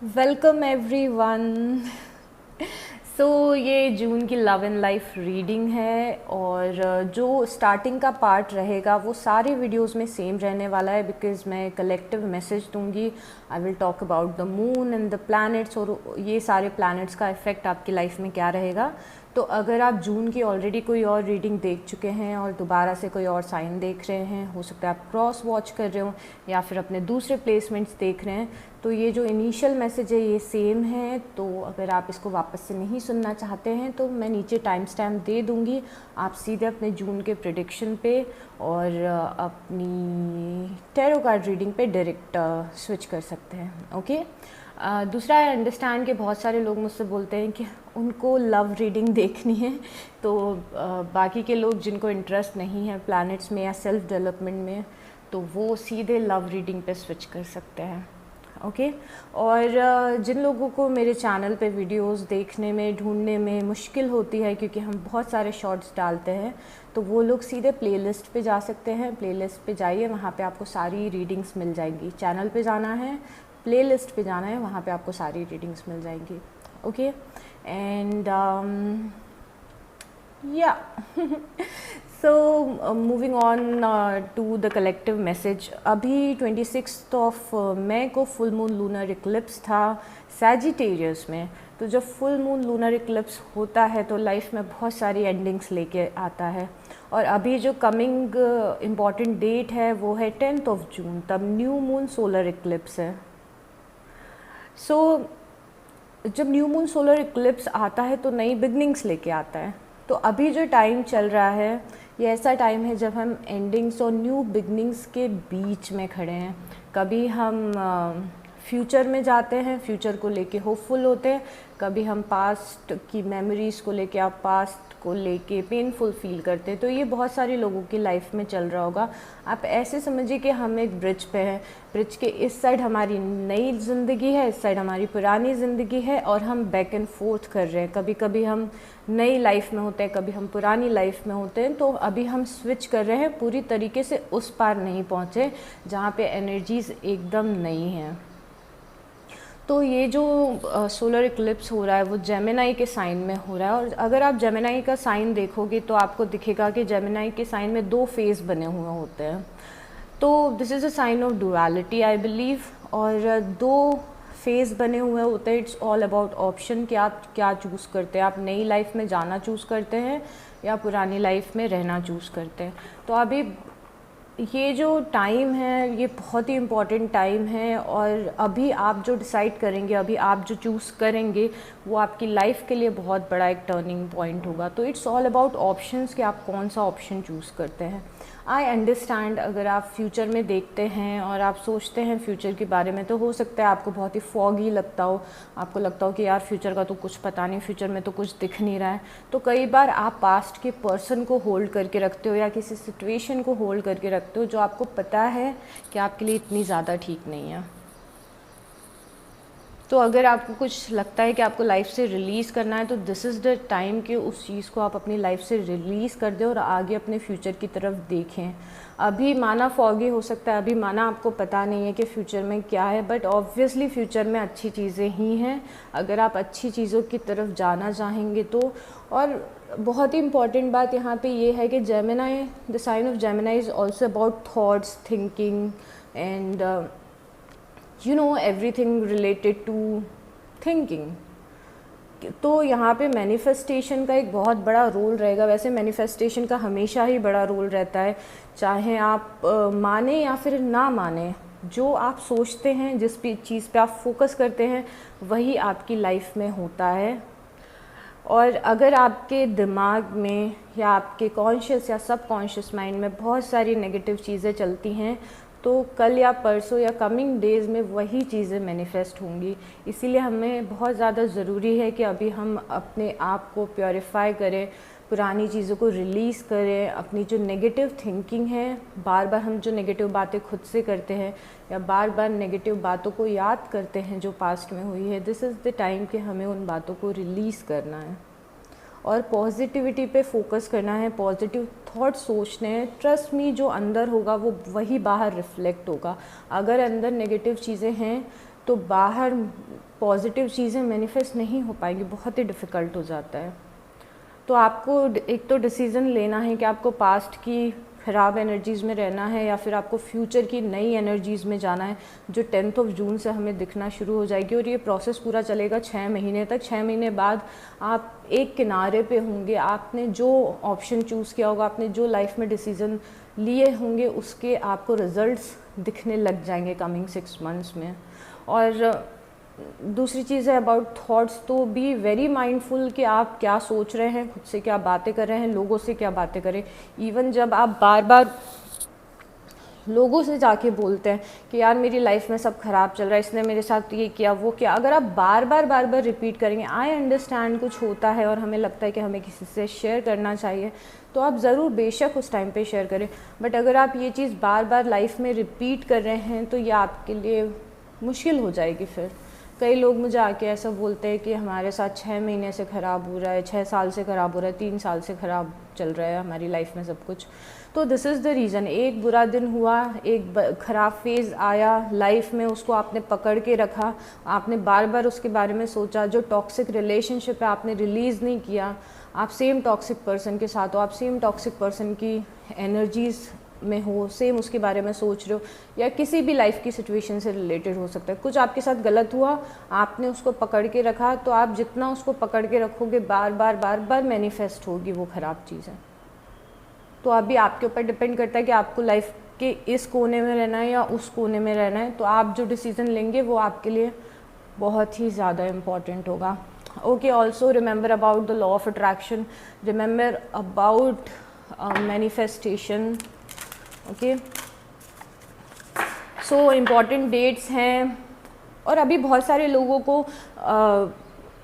Welcome everyone. ये जून की love and life reading है और जो स्टार्टिंग का पार्ट रहेगा वो सारे वीडियोस में सेम रहने वाला है बिकॉज़ मैं कलेक्टिव मैसेज दूंगी। I will talk about the moon and the planets और ये सारे प्लैनेट्स का इफ़ेक्ट आपकी लाइफ में क्या रहेगा। तो अगर आप जून की ऑलरेडी कोई और रीडिंग देख चुके हैं और दोबारा से कोई और साइन देख रहे हैं, हो सकता है आप क्रॉस वॉच कर रहे हो या फिर अपने दूसरे प्लेसमेंट्स देख रहे हैं, तो ये जो इनिशियल मैसेज है ये सेम है। तो अगर आप इसको वापस से नहीं सुनना चाहते हैं तो मैं नीचे टाइम स्टैम्प दे दूँगी, आप सीधे अपने जून के प्रेडिक्शन पे और अपनी टैरो कार्ड रीडिंग पे डायरेक्ट स्विच कर सकते हैं। ओके। दूसरा आई अंडरस्टैंड कि बहुत सारे लोग मुझसे बोलते हैं कि उनको लव रीडिंग देखनी है, तो बाकी के लोग जिनको इंटरेस्ट नहीं है प्लैनेट्स में या सेल्फ डेवलपमेंट में, तो वो सीधे लव रीडिंग पे स्विच कर सकते हैं। ओके। और जिन लोगों को मेरे चैनल पे वीडियोस देखने में ढूंढने में मुश्किल होती है क्योंकि हम बहुत सारे शॉर्ट्स डालते हैं, तो वो लोग सीधे प्लेलिस्ट पे जा सकते हैं। प्लेलिस्ट पे जाइए, वहाँ पे आपको सारी रीडिंग्स मिल जाएंगी। चैनल पे जाना है, प्लेलिस्ट पे जाना है, वहाँ पे आपको सारी रीडिंग्स मिल जाएंगी। Okay. And yeah so moving on to the collective message. अभी 26 मई को फुल मून लूनर इक्लिप्स था सैजिटेरियस में। तो जब फुल मून लूनर इक्लिप्स होता है तो लाइफ में बहुत सारी एंडिंग्स लेके आता है। और अभी जो कमिंग इम्पॉर्टेंट डेट है वो है 10 जून, तब न्यू मून सोलर इक्लिप्स है। जब न्यू मून सोलर इक्लिप्स आता है तो नई बिगनिंग्स लेके आता है। तो अभी जो टाइम चल रहा है ये ऐसा टाइम है जब हम एंडिंग्स और न्यू बिगनिंग्स के बीच में खड़े हैं। कभी हम फ्यूचर में जाते हैं, फ्यूचर को लेके होपफुल होते हैं, कभी हम पास्ट की मेमोरीज़ को लेके आप पास्ट को लेके पेनफुल फील करते हैं। तो ये बहुत सारे लोगों की लाइफ में चल रहा होगा। आप ऐसे समझिए कि हम एक ब्रिज पे हैं, ब्रिज के इस साइड हमारी नई ज़िंदगी है, इस साइड हमारी पुरानी ज़िंदगी है और हम बैक एंड फोर्थ कर रहे हैं। कभी कभी हम नई लाइफ में होते हैं, कभी हम पुरानी लाइफ में होते हैं। तो अभी हम स्विच कर रहे हैं, पूरी तरीके से उस पार नहीं पहुँचे जहाँ पे एनर्जीज़ एकदम नई हैं। तो ये जो सोलर इक्लिप्स हो रहा है वो जेमिनाई के साइन में हो रहा है। और अगर आप जेमिनाई का साइन देखोगे तो आपको दिखेगा कि जेमिनाई के साइन में 2 फेस बने हुए होते हैं। तो this is a sign of duality I believe. और 2 फेस बने हुए होते हैं। इट्स ऑल अबाउट ऑप्शन कि आप क्या चूज़ करते हैं। आप नई लाइफ में जाना चूज़ करते हैं या पुरानी लाइफ में रहना चूज़ करते हैं। तो अभी ये जो टाइम है ये बहुत ही इम्पॉर्टेंट टाइम है और अभी आप जो डिसाइड करेंगे, अभी आप जो चूज़ करेंगे वो आपकी लाइफ के लिए बहुत बड़ा एक टर्निंग पॉइंट होगा। तो इट्स ऑल अबाउट ऑप्शंस कि आप कौन सा ऑप्शन चूज़ करते हैं। आई अंडरस्टैंड अगर आप फ्यूचर में देखते हैं और आप सोचते हैं फ्यूचर के बारे में, तो हो सकता है आपको बहुत ही फॉगी लगता हो, आपको लगता हो कि यार फ्यूचर का तो कुछ पता नहीं, फ्यूचर में तो कुछ दिख नहीं रहा है। तो कई बार आप पास्ट के पर्सन को होल्ड करके रखते हो या किसी सिचुएशन को होल्ड करके रखते हो जो आपको पता है कि आपके लिए इतनी ज़्यादा ठीक नहीं है। तो अगर आपको कुछ लगता है कि आपको लाइफ से रिलीज़ करना है तो दिस इज़ द टाइम कि उस चीज़ को आप अपनी लाइफ से रिलीज़ कर दें और आगे अपने फ्यूचर की तरफ देखें। अभी माना फॉगी हो सकता है, अभी माना आपको पता नहीं है कि फ़्यूचर में क्या है, बट ऑब्वियसली फ्यूचर में अच्छी चीज़ें ही हैं अगर आप अच्छी चीज़ों की तरफ जाना चाहेंगे तो। और बहुत ही इम्पॉर्टेंट बात यहाँ पे ये है कि Gemini, the sign of Gemini is also about thoughts, thinking and everything related to thinking. तो यहाँ पे मैनिफेस्टेशन का एक बहुत बड़ा रोल रहेगा। वैसे मैनिफेस्टेशन का हमेशा ही बड़ा रोल रहता है, चाहे आप माने या फिर ना माने। जो आप सोचते हैं, जिस भी चीज़ पे आप फोकस करते हैं वही आपकी लाइफ में होता है। और अगर आपके दिमाग में या आपके कॉन्शियस या सबकॉन्शियस माइंड में बहुत सारी नेगेटिव चीज़ें चलती हैं तो कल या परसों या कमिंग डेज़ में वही चीज़ें मैनिफेस्ट होंगी। इसीलिए हमें बहुत ज़्यादा ज़रूरी है कि अभी हम अपने आप को प्योरीफाई करें, पुरानी चीज़ों को रिलीज़ करें। अपनी जो नेगेटिव थिंकिंग है, बार बार हम जो नेगेटिव बातें खुद से करते हैं या बार बार नेगेटिव बातों को याद करते हैं जो पास्ट में हुई है, दिस इज़ द टाइम कि हमें उन बातों को रिलीज़ करना है और पॉजिटिविटी पे फोकस करना है, पॉजिटिव थॉट सोचने हैं। ट्रस्ट मी, जो अंदर होगा वो वही बाहर रिफ्लेक्ट होगा। अगर अंदर नेगेटिव चीज़ें हैं तो बाहर पॉजिटिव चीज़ें मैनिफेस्ट नहीं हो पाएंगी, बहुत ही डिफ़िकल्ट हो जाता है। तो आपको एक तो डिसीज़न लेना है कि आपको पास्ट की ख़राब एनर्जीज़ में रहना है या फिर आपको फ्यूचर की नई एनर्जीज़ में जाना है, जो 10 जून से हमें दिखना शुरू हो जाएगी। और ये प्रोसेस पूरा चलेगा 6 महीने तक। 6 महीने बाद आप एक किनारे पे होंगे, आपने जो ऑप्शन चूज़ किया होगा, आपने जो लाइफ में डिसीज़न लिए होंगे, उसके आपको रिज़ल्ट्स दिखने लग जाएंगे कमिंग 6 मंथ्स में। और दूसरी चीज़ है अबाउट थॉट्स, तो बी वेरी माइंडफुल कि आप क्या सोच रहे हैं, खुद से क्या बातें कर रहे हैं, लोगों से क्या बातें करें। इवन जब आप बार बार लोगों से जाके बोलते हैं कि यार मेरी लाइफ में सब ख़राब चल रहा है, इसने मेरे साथ ये किया वो किया, अगर आप बार बार रिपीट करेंगे, आई अंडरस्टैंड कुछ होता है और हमें लगता है कि हमें किसी से शेयर करना चाहिए, तो आप ज़रूर बेशक उस टाइम पे शेयर करें। बट अगर आप ये चीज़ बार बार लाइफ में रिपीट कर रहे हैं तो ये आपके लिए मुश्किल हो जाएगी। फिर कई लोग मुझे आके ऐसा बोलते हैं कि हमारे साथ 6 महीने से ख़राब हो रहा है, 6 साल से ख़राब हो रहा है, 3 साल से ख़राब चल रहा है हमारी लाइफ में सब कुछ। तो दिस इज़ द रीज़न, एक बुरा दिन हुआ, एक ख़राब फेज़ आया लाइफ में, उसको आपने पकड़ के रखा, आपने बार बार उसके बारे में सोचा, जो टॉक्सिक रिलेशनशिप है आपने रिलीज़ नहीं किया, आप सेम टॉक्सिक पर्सन के साथ हो, आप सेम टॉक्सिक पर्सन की एनर्जीज़ में हो, सेम उसके बारे में सोच रहे हो, या किसी भी लाइफ की सिचुएशन से रिलेटेड हो सकता है। कुछ आपके साथ गलत हुआ, आपने उसको पकड़ के रखा, तो आप जितना उसको पकड़ के रखोगे बार बार मैनिफेस्ट होगी वो ख़राब चीज़ें। तो अभी आपके ऊपर डिपेंड करता है कि आपको लाइफ के इस कोने में रहना है या उस कोने में रहना है। तो आप जो डिसीज़न लेंगे वो आपके लिए बहुत ही ज़्यादा इम्पॉर्टेंट होगा। Okay, also remember about the law of attraction, remember about manifestation. Okay, so important dates हैं। और अभी बहुत सारे लोगों को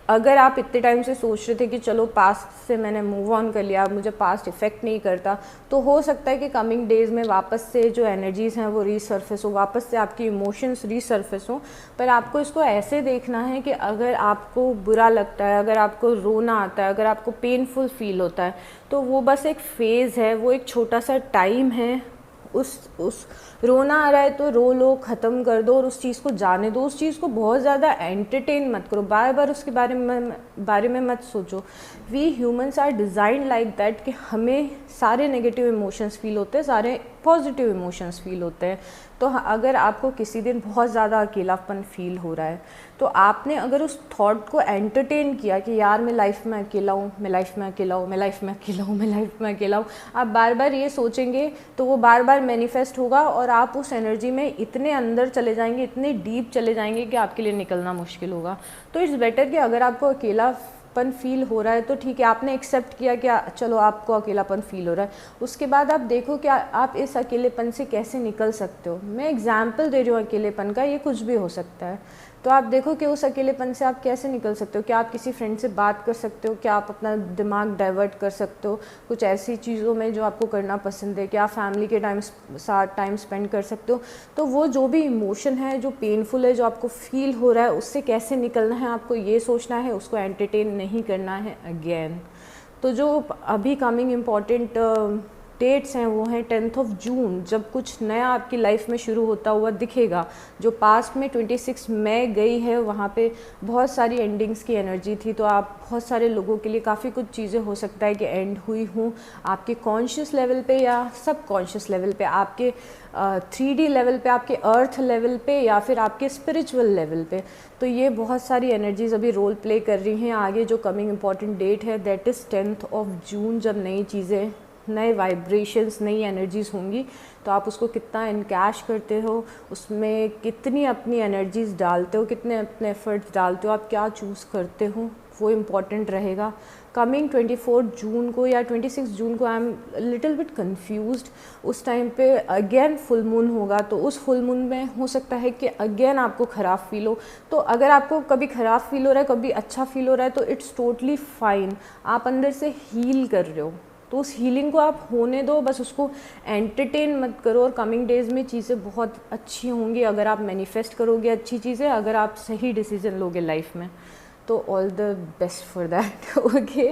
अगर आप इतने टाइम से सोच रहे थे कि चलो पास्ट से मैंने मूव ऑन कर लिया, मुझे पास्ट इफ़ेक्ट नहीं करता, तो हो सकता है कि कमिंग डेज़ में वापस से जो एनर्जीज़ हैं वो रीसर्फेस हो, वापस से आपकी इमोशंस रीसर्फेस हो। पर आपको इसको ऐसे देखना है कि अगर आपको बुरा लगता है, अगर आपको रोना आता है, अगर आपको पेनफुल फील होता है, तो वो बस एक फ़ेज़ है, वो एक छोटा सा टाइम है। उस रोना आ रहा है तो रो लो, ख़त्म कर दो और उस चीज़ को जाने दो। उस चीज़ को बहुत ज़्यादा एंटरटेन मत करो, बार बार उसके बारे में मत सोचो। We humans are design like that कि हमें सारे नेगेटिव इमोशंस फील होते हैं, सारे पॉजिटिव इमोशंस फील होते हैं। तो अगर आपको किसी दिन बहुत ज़्यादा अकेलापन फील हो रहा है, तो आपने अगर उस थॉट को एंटरटेन किया कि यार मैं लाइफ में अकेला हूँ, मैं लाइफ में अकेला हूँ, मैं लाइफ में अकेला हूँ, मैं लाइफ में अकेला हूँ, आप बार बार ये सोचेंगे तो वो बार बार मैनिफेस्ट होगा और आप उस एनर्जी में इतने अंदर चले जाएंगे, इतने डीप चले जाएंगे कि आपके लिए निकलना मुश्किल होगा। तो इट्स बेटर कि अगर आपको अकेलापन फील हो रहा है तो ठीक है, आपने एक्सेप्ट किया कि चलो आपको अकेलापन फील हो रहा है, उसके बाद आप देखो कि आप इस अकेलेपन से कैसे निकल सकते हो। मैं एग्जाम्पल दे रही हूँ अकेलेपन का, ये कुछ भी हो सकता है। तो आप देखो कि उस अकेलेपन से आप कैसे निकल सकते हो। क्या आप किसी फ्रेंड से बात कर सकते हो, क्या आप अपना दिमाग डाइवर्ट कर सकते हो कुछ ऐसी चीज़ों में जो आपको करना पसंद है, क्या आप फैमिली के साथ टाइम स्पेंड कर सकते हो। तो वो जो भी इमोशन है, जो पेनफुल है, जो आपको फील हो रहा है, उससे कैसे निकलना है आपको ये सोचना है, उसको एंटरटेन नहीं करना है अगेन। तो जो अभी कमिंग इम्पॉर्टेंट डेट्स हैं वो हैं 10 जून, जब कुछ नया आपकी लाइफ में शुरू होता हुआ दिखेगा। जो पास्ट में 26 मई गई है, वहाँ पे बहुत सारी एंडिंग्स की एनर्जी थी, तो आप बहुत सारे लोगों के लिए काफ़ी कुछ चीज़ें हो सकता है कि एंड हुई हूँ आपके कॉन्शियस लेवल पे या सब कॉन्शियस लेवल पे, आपके 3D लेवल पे, आपके अर्थ लेवल पे या फिर आपके स्पिरिचुअल लेवल पे। तो ये बहुत सारी एनर्जीज अभी रोल प्ले कर रही हैं। आगे जो कमिंग इम्पॉर्टेंट डेट है दैट इज़ 10 जून, जब नई चीज़ें, नए वाइब्रेशंस, नई एनर्जीज़ होंगी। तो आप उसको कितना इनकैश करते हो, उसमें कितनी अपनी एनर्जीज़ डालते हो, कितने अपने एफर्ट्स डालते हो, आप क्या चूज़ करते हो, वो इम्पॉर्टेंट रहेगा। कमिंग 24 जून को या 26 जून को I am little bit confused. उस टाइम पे अगेन फुल मून होगा, तो उस फुल मून में हो सकता है कि अगेन आपको ख़राब फील हो। तो अगर आपको कभी ख़राब फील हो रहा है, कभी अच्छा फील हो रहा है, तो इट्स टोटली फाइन। आप अंदर से हील कर रहे हो, तो उस हीलिंग को आप होने दो, बस उसको एंटरटेन मत करो। और कमिंग डेज़ में चीज़ें बहुत अच्छी होंगी अगर आप मैनिफेस्ट करोगे अच्छी चीज़ें, अगर आप सही डिसीजन लोगे लाइफ में। तो all the best for that. Okay,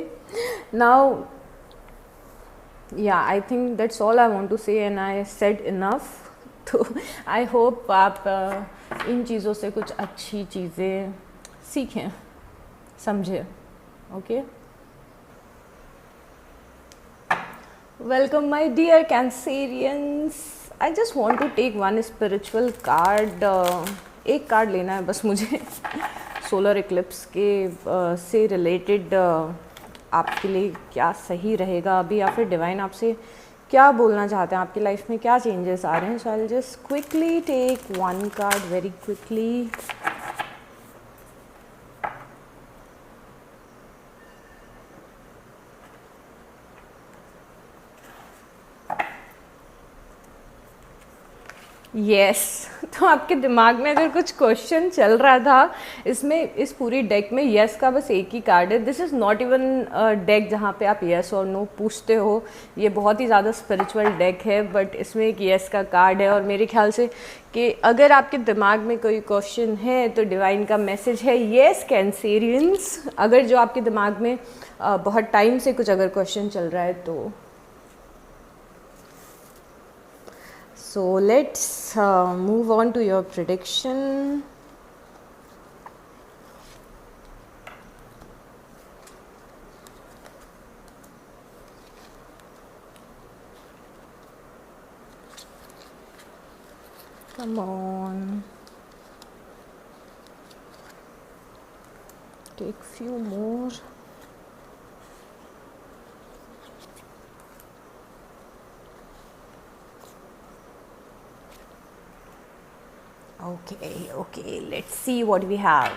now yeah I think that's all I want to say and I said enough. तो आई होप आप इन चीज़ों से कुछ अच्छी चीज़ें सीखें, समझें. Okay, welcome my dear Cancerians. I just want to take one spiritual card. एक कार्ड लेना है बस मुझे सोलर इक्लिप्स के से रिलेटेड आपके लिए क्या सही रहेगा अभी, या फिर डिवाइन आपसे क्या बोलना चाहते हैं, आपकी लाइफ में क्या चेंजेस आ रहे हैं. So I will just quickly take one card very quickly. Yes तो आपके दिमाग में अगर कुछ क्वेश्चन चल रहा था, इसमें इस पूरी डेक में यस का बस एक ही कार्ड है. This is not even deck जहाँ पे आप यस और नो पूछते हो. ये बहुत ही ज़्यादा स्पिरिचुअल डेक है, बट इसमें एक यस का कार्ड है. और मेरे ख्याल से कि अगर आपके दिमाग में कोई क्वेश्चन है तो डिवाइन का मैसेज है यस कैंसेरियंस. अगर जो आपके दिमाग में बहुत टाइम से कुछ अगर क्वेश्चन चल रहा है तो. So let's move on to your prediction. Come on. Take few more. Okay, let's see what we have.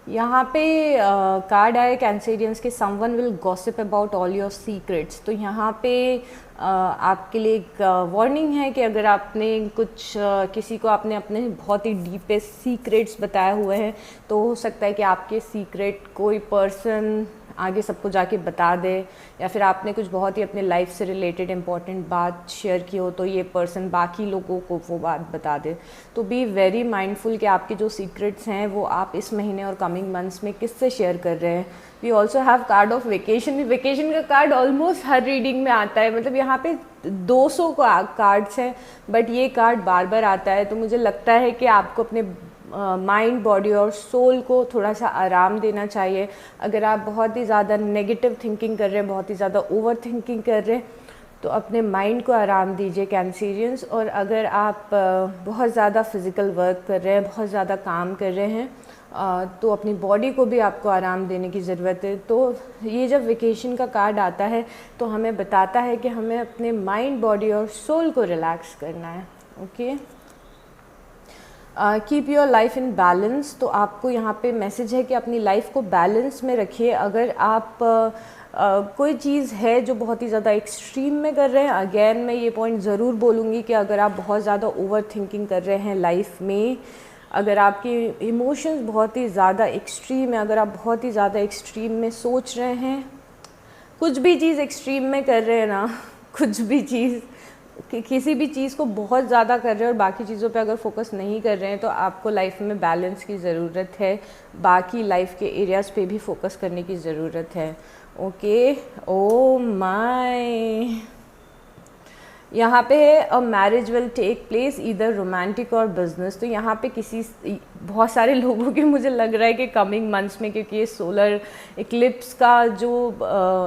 यहाँ पे कार्ड आए कैंसेरियंस के someone will gossip about all your secrets. तो यहाँ पे आपके लिए एक वार्निंग है कि अगर आपने कुछ किसी को आपने अपने बहुत ही डीपेस्ट सीक्रेट्स बताए हुए हैं तो हो सकता है कि आपके सीक्रेट कोई पर्सन आगे सबको जाके बता दे, या फिर आपने कुछ बहुत ही अपने लाइफ से रिलेटेड इम्पॉर्टेंट बात शेयर की हो तो ये पर्सन बाकी लोगों को वो बात बता दे. तो बी वेरी माइंडफुल कि आपके जो सीक्रेट्स हैं वो आप इस महीने और कमिंग मंथ्स में किससे शेयर कर रहे हैं. We also have card of vacation. Vacation का कार्ड ऑलमोस्ट हर रीडिंग में आता है, मतलब यहाँ पे 200 कार्ड्स हैं बट ये कार्ड बार बार आता है. तो मुझे लगता है कि आपको अपने माइंड, बॉडी और सोल को थोड़ा सा आराम देना चाहिए. अगर आप बहुत ही ज़्यादा नेगेटिव थिंकिंग कर रहे हैं, बहुत ही ज़्यादा ओवर थिंकिंग कर रहे हैं, तो अपने माइंड को आराम दीजिए कैंसेरियंस. और अगर आप बहुत ज़्यादा फिज़िकल वर्क कर रहे हैं, बहुत ज़्यादा काम कर रहे हैं, तो अपनी बॉडी को भी आपको आराम देने की ज़रूरत है. तो ये जब वेकेशन का कार्ड आता है तो हमें बताता है कि हमें अपने माइंड, बॉडी और सोल को रिलैक्स करना है. Okay, keep your life in balance. तो आपको यहाँ पे मैसेज है कि अपनी लाइफ को बैलेंस में रखिए. अगर आप कोई चीज़ है जो बहुत ही ज़्यादा एक्सट्रीम में कर रहे हैं, अगेन मैं ये पॉइंट ज़रूर बोलूँगी कि अगर आप बहुत ज़्यादा ओवर थिंकिंग कर रहे हैं लाइफ में, अगर आपके इमोशंस बहुत ही ज़्यादा एक्सट्रीम है, अगर आप बहुत ही ज़्यादा एक्सट्रीम में सोच रहे हैं, कुछ भी चीज़ एक्सट्रीम में कर रहे हैं ना, कुछ भी चीज़ किसी भी चीज़ को बहुत ज़्यादा कर रहे हैं और बाकी चीज़ों पे अगर फोकस नहीं कर रहे हैं तो आपको लाइफ में बैलेंस की ज़रूरत है. बाकी लाइफ के एरियाज़ पे भी फोकस करने की ज़रूरत है. ओके, ओ माय, यहाँ पे है a marriage will take place इधर रोमांटिक और बिजनेस. तो यहाँ पे किसी बहुत सारे लोगों की मुझे लग रहा है कि कमिंग मंथ्स में, क्योंकि ये सोलर इक्लिप्स का जो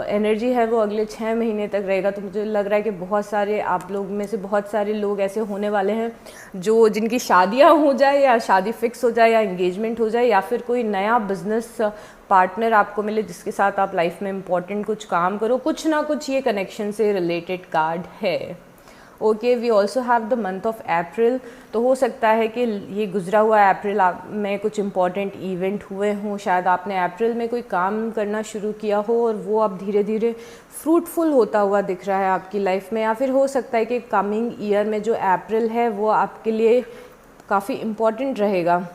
एनर्जी है वो अगले 6 महीने तक रहेगा, तो मुझे लग रहा है कि बहुत सारे आप लोग में से बहुत सारे लोग ऐसे होने वाले हैं जो जिनकी शादियाँ हो जाए या शादी फिक्स हो जाए या एंगेजमेंट हो जाए, या फिर कोई नया बिजनेस पार्टनर आपको मिले जिसके साथ आप लाइफ में इम्पॉर्टेंट कुछ काम करो. कुछ ना कुछ ये कनेक्शन से रिलेटेड कार्ड है. Okay, we also have the month of April. तो हो सकता है कि ये गुजरा हुआ अप्रैल में कुछ इम्पॉर्टेंट इवेंट हुए हों. शायद आपने अप्रैल में कोई काम करना शुरू किया हो और वो अब धीरे धीरे फ्रूटफुल होता हुआ दिख रहा है आपकी लाइफ में. या फिर हो सकता है कि कमिंग ईयर में जो अप्रैल है वो आपके लिए काफ़ी इम्पॉर्टेंट रहेगा.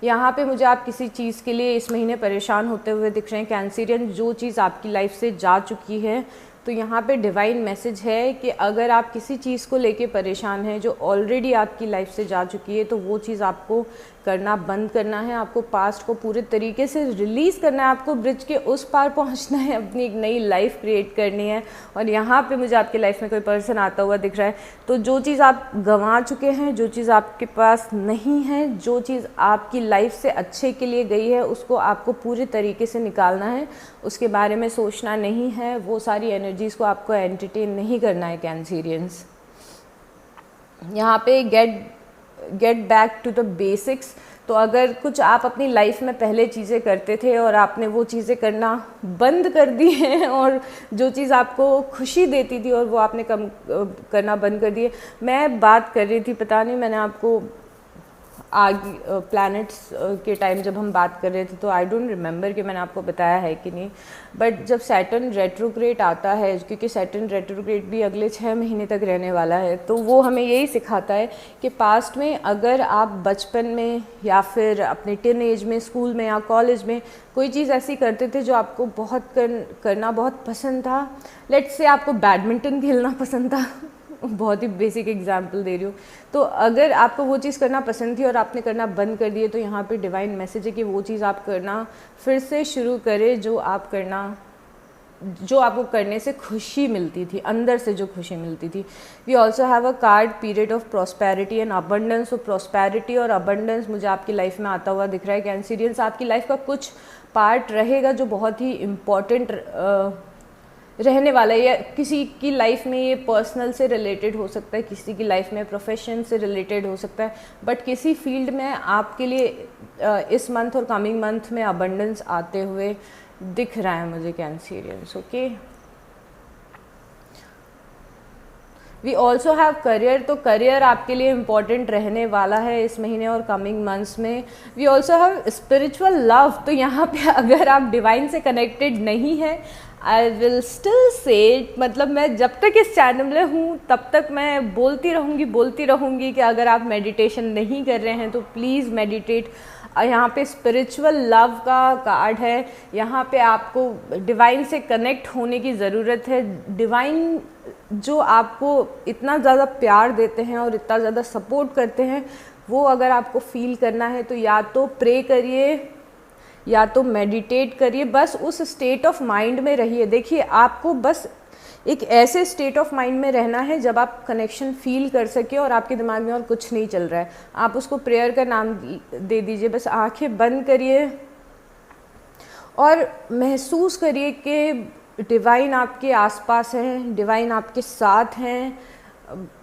यहाँ पे मुझे आप किसी चीज़ के लिए इस महीने परेशान होते हुए दिख रहे हैं कैंसेरियन. जो चीज़ आपकी लाइफ से जा चुकी है तो यहाँ पे डिवाइन मैसेज है कि अगर आप किसी चीज़ को लेके परेशान हैं जो ऑलरेडी आपकी लाइफ से जा चुकी है, तो वो चीज़ आपको करना बंद करना है, आपको पास्ट को पूरे तरीके से रिलीज़ करना है, आपको ब्रिज के उस पार पहुंचना है, अपनी एक नई लाइफ क्रिएट करनी है। और यहाँ पे मुझे आपकी लाइफ में कोई पर्सन आता हुआ दिख रहा है, तो जो चीज़ आप गंवा चुके हैं, जो चीज़ आपके पास नहीं है, जो चीज़ आपकी लाइफ से अच्छे के लिए गई है, उसको आपको पूरे तरीके से निकालना है, उसके बारे में सोचना नहीं है, वो सारी एनर्जीज़ को आपको एंटरटेन नहीं करना है कैंसेरियंस। यहाँ पे get back to the basics. तो अगर कुछ आप अपनी लाइफ में पहले चीज़ें करते थे और आपने वो चीज़ें करना बंद कर दी हैं, और जो चीज़ आपको खुशी देती थी और वो आपने कम करना बंद कर दिए। मैं बात कर रही थी, पता नहीं मैंने आपको आगे प्लैनेट्स के टाइम जब हम बात कर रहे थे तो आई डोंट रिमेंबर कि मैंने आपको बताया है कि नहीं, बट जब सैटर्न रेट्रोग्रेड आता है, क्योंकि सैटर्न रेट्रोग्रेड भी अगले 6 महीने तक रहने वाला है, तो वो हमें यही सिखाता है कि पास्ट में अगर आप बचपन में या फिर अपने टीन एज में, स्कूल में या कॉलेज में कोई चीज़ ऐसी करते थे जो आपको बहुत करना बहुत पसंद था, लेट्स से आपको बैडमिंटन खेलना पसंद था, बहुत ही बेसिक एग्जाम्पल दे रही हूँ, तो अगर आपको वो चीज़ करना पसंद थी और आपने करना बंद कर दिए, तो यहाँ पे डिवाइन मैसेज है कि वो चीज़ आप करना फिर से शुरू करें, जो आपको करने से खुशी मिलती थी, अंदर से जो खुशी मिलती थी। We also have a card period of prosperity and abundance. तो प्रॉस्पेरिटी और अबंडेंस मुझे आपकी लाइफ में आता हुआ दिख रहा है कैंसिरियंस। आपकी लाइफ का कुछ पार्ट रहेगा जो बहुत ही इम्पॉर्टेंट रहने वाला है, या किसी की लाइफ में ये पर्सनल से रिलेटेड हो सकता है, किसी की लाइफ में प्रोफेशन से रिलेटेड हो सकता है, बट किसी फील्ड में आपके लिए इस मंथ और कमिंग मंथ में अबंडेंस आते हुए दिख रहा है मुझे Cancerians. Okay, we also have career. तो करियर आपके लिए इम्पॉर्टेंट रहने वाला है इस महीने और कमिंग मंथ्स में। We also have spiritual love. तो यहाँ पे अगर आप डिवाइन से कनेक्टेड नहीं है, आई विल स्टिल से, मतलब मैं जब तक इस चैनल में हूँ तब तक मैं बोलती रहूँगी कि अगर आप मेडिटेशन नहीं कर रहे हैं तो प्लीज़ मेडिटेट। यहाँ पे स्पिरिचुअल लव का कार्ड है, यहाँ पे आपको डिवाइन से कनेक्ट होने की ज़रूरत है। डिवाइन जो आपको इतना ज़्यादा प्यार देते हैं और इतना ज़्यादा सपोर्ट करते हैं, वो अगर आपको फील करना है तो या तो प्रे करिए या तो मेडिटेट करिए, बस उस स्टेट ऑफ माइंड में रहिए। देखिए, आपको बस एक ऐसे स्टेट ऑफ माइंड में रहना है जब आप कनेक्शन फील कर सके और आपके दिमाग में और कुछ नहीं चल रहा है। आप उसको प्रेयर का नाम दे दीजिए, बस आंखें बंद करिए और महसूस करिए कि डिवाइन आपके आसपास हैं, डिवाइन आपके साथ हैं।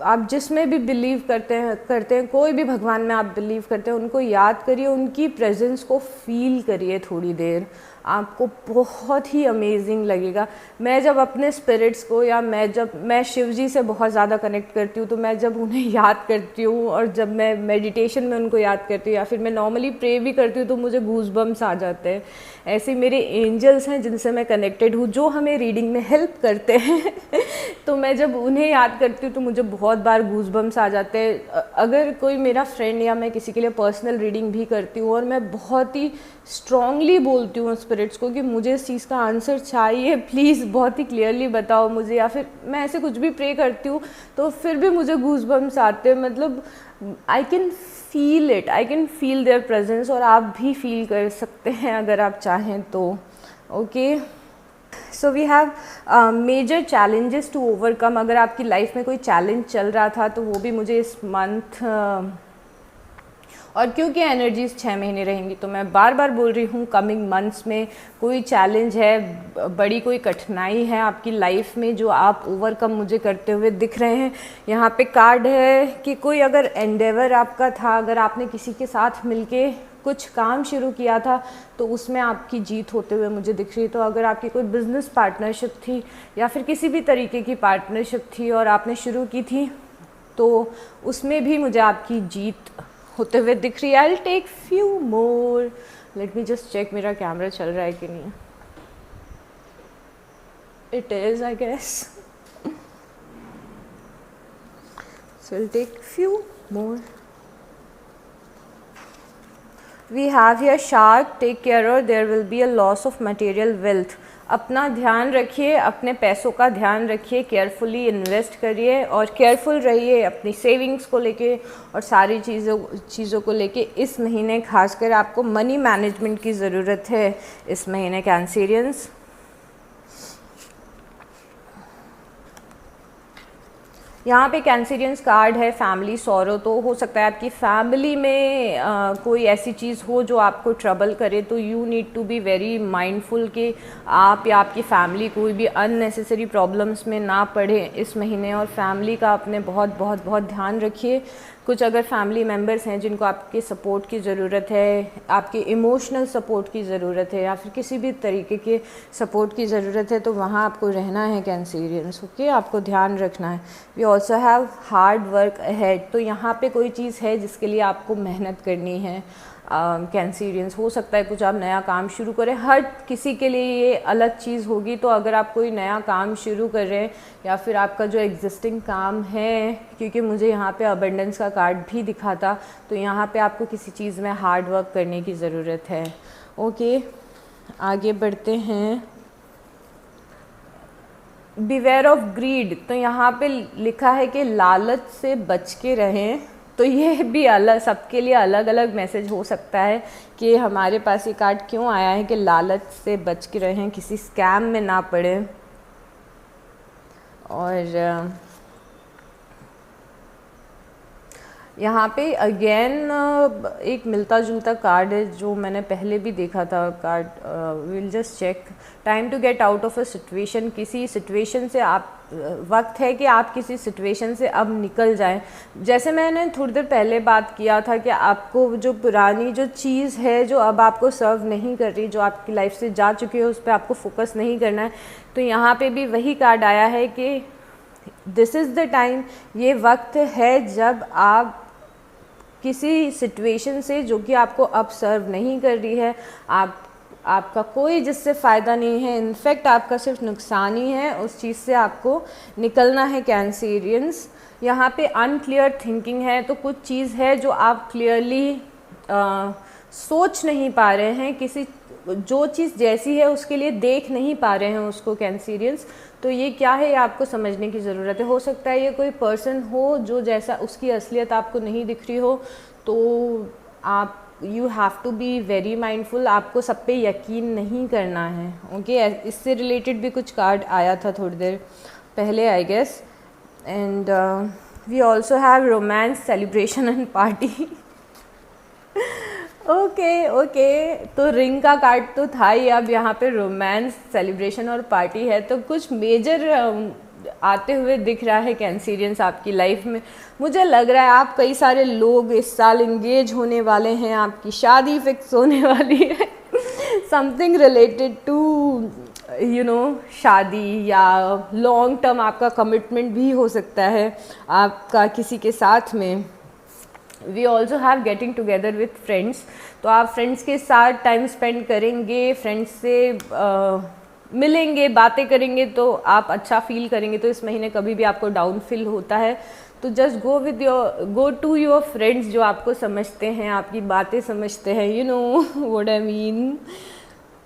आप जिसमें भी बिलीव करते हैं, कोई भी भगवान में आप बिलीव करते हैं, उनको याद करिए, उनकी प्रेजेंस को फील करिए थोड़ी देर। आपको बहुत ही अमेजिंग लगेगा। मैं जब अपने स्पिरिट्स को, या मैं शिव जी से बहुत ज़्यादा कनेक्ट करती हूँ, तो मैं जब उन्हें याद करती हूँ और जब मैं मेडिटेशन में उनको याद करती हूँ या फिर मैं नॉर्मली प्रे भी करती हूँ, तो मुझे गूज़बम्स आ जाते हैं। ऐसे मेरे एंजल्स हैं जिनसे मैं कनेक्टेड हूँ, जो हमें रीडिंग में हेल्प करते हैं तो मैं जब उन्हें याद करती हूँ तो मुझे बहुत बार गूज़बम्स आ जाते हैं। अगर कोई मेरा फ्रेंड, या मैं किसी के लिए पर्सनल रीडिंग भी करती हूँ और मैं बहुत ही स्ट्रांगली बोलती हूँ स्पिरिट्स को कि मुझे इस चीज़ का आंसर चाहिए, प्लीज़ बहुत ही क्लियरली बताओ मुझे, या फिर मैं ऐसे कुछ भी प्रे करती हूँ तो फिर भी मुझे गूज़बम्स आते हैं। मतलब I can feel it, I can feel there presence, और आप भी फील कर सकते हैं अगर आप चाहें तो। Okay, so we have major challenges to overcome. अगर आपकी लाइफ में कोई चैलेंज चल रहा था तो वो भी मुझे इस मंथ, और क्योंकि एनर्जीज 6 महीने रहेंगी तो मैं बार बार बोल रही हूँ, कमिंग मंथ्स में कोई चैलेंज है, बड़ी कोई कठिनाई है आपकी लाइफ में जो आप ओवरकम मुझे करते हुए दिख रहे हैं। यहाँ पे कार्ड है कि कोई अगर एंडेवर आपका था, अगर आपने किसी के साथ मिलके कुछ काम शुरू किया था तो उसमें आपकी जीत होते हुए मुझे दिख रही है। तो अगर आपकी कोई बिजनेस पार्टनरशिप थी या फिर किसी भी तरीके की पार्टनरशिप थी और आपने शुरू की थी, तो उसमें भी मुझे आपकी जीत होते हुए दिख रही है। I will take few more, let me just check मेरा कैमरा चल रहा है कि नहीं। It is, I guess. So I will take few more. We have here shark, take care or there will be a loss of material wealth. अपना ध्यान रखिए, अपने पैसों का ध्यान रखिए, केयरफुली इन्वेस्ट करिए और केयरफुल रहिए अपनी सेविंग्स को लेके और सारी चीज़ों को लेके। इस महीने खासकर आपको मनी मैनेजमेंट की ज़रूरत है इस महीने कैंसेरियंस। यहाँ पे कैंसेरियंस कार्ड है फैमिली सॉरो, तो हो सकता है आपकी फैमिली में कोई ऐसी चीज़ हो जो आपको ट्रबल करे, तो you need to be very mindful कि आप या आपकी फैमिली कोई भी अननेसेसरी प्रॉब्लम्स में ना पड़े इस महीने, और फैमिली का अपने बहुत बहुत बहुत ध्यान रखिए। कुछ अगर फैमिली मेम्बर्स हैं जिनको आपके सपोर्ट की ज़रूरत है, आपके इमोशनल सपोर्ट की ज़रूरत है या फिर किसी भी तरीके के सपोर्ट की ज़रूरत है, तो वहाँ आपको रहना है कैंसेरियंस, ओके, आपको ध्यान रखना है। We also have hard work ahead, तो यहाँ पे कोई चीज़ है जिसके लिए आपको मेहनत करनी है कैंसेरियंस। हो सकता है कुछ आप नया काम शुरू करें, हर किसी के लिए ये अलग चीज़ होगी। तो अगर आप कोई नया काम शुरू कर रहे हैं या फिर आपका जो एग्जिस्टिंग काम है, क्योंकि मुझे यहाँ पे अबंडेंस का कार्ड भी दिखा था, तो यहाँ पे आपको किसी चीज़ में हार्ड वर्क करने की ज़रूरत है, ओके। आगे बढ़ते हैं। बिवेयर ऑफ ग्रीड, तो यहाँ पे लिखा है कि लालच से बच के रहें। तो ये भी अलग, सबके लिए अलग अलग मैसेज हो सकता है कि हमारे पास ये कार्ड क्यों आया है कि लालच से बच के रहें, किसी स्कैम में ना पड़े। और यहाँ पे अगेन एक मिलता जुलता कार्ड है जो मैंने पहले भी देखा था card. Will just check. Time to get out of a situation, किसी सिचुएशन से आप, वक्त है कि आप किसी सिचुएशन से अब निकल जाएं। जैसे मैंने थोड़ी देर पहले बात किया था कि आपको जो पुरानी जो चीज़ है जो अब आपको सर्व नहीं कर रही, जो आपकी लाइफ से जा चुकी है, उस पर आपको फोकस नहीं करना है। तो यहाँ पे भी वही कार्ड आया है कि दिस इज़ द टाइम, ये वक्त है जब आप किसी सिचुएशन से जो कि आपको अब सर्व नहीं कर रही है, आपका कोई जिससे फ़ायदा नहीं है, इनफैक्ट आपका सिर्फ नुकसान ही है, उस चीज़ से आपको निकलना है कैंसेरियंस। यहाँ पे अनक्लियर थिंकिंग है, तो कुछ चीज़ है जो आप क्लियरली सोच नहीं पा रहे हैं, किसी जो चीज़ जैसी है उसके लिए देख नहीं पा रहे हैं उसको कैंसेरियंस। तो ये क्या है, ये आपको समझने की ज़रूरत है। हो सकता है ये कोई पर्सन हो जो जैसा उसकी असलियत आपको नहीं दिख रही हो, तो आप you have to be very mindful, आपको सब पे यकीन नहीं करना है, ओके। इससे रिलेटेड भी कुछ कार्ड आया था थोड़ी देर पहले, I guess. And we also have romance, celebration and party. Okay, तो रिंग का कार्ड तो था ही, अब यहाँ पे रोमांस, सेलिब्रेशन और पार्टी है, तो कुछ मेजर आते हुए दिख रहा है कैंसेरियंस आपकी लाइफ में। मुझे लग रहा है आप कई सारे लोग इस साल इंगेज होने वाले हैं, आपकी शादी फिक्स होने वाली है। Something related to you know शादी, या लॉन्ग टर्म आपका कमिटमेंट भी हो सकता है आपका किसी के साथ में। We also have getting together with friends, तो आप फ्रेंड्स के साथ टाइम स्पेंड करेंगे, फ्रेंड्स से मिलेंगे, बातें करेंगे, तो आप अच्छा फील करेंगे। तो इस महीने कभी भी आपको डाउन फील होता है तो just go to your friends जो आपको समझते हैं, आपकी बातें समझते हैं, you know what I mean.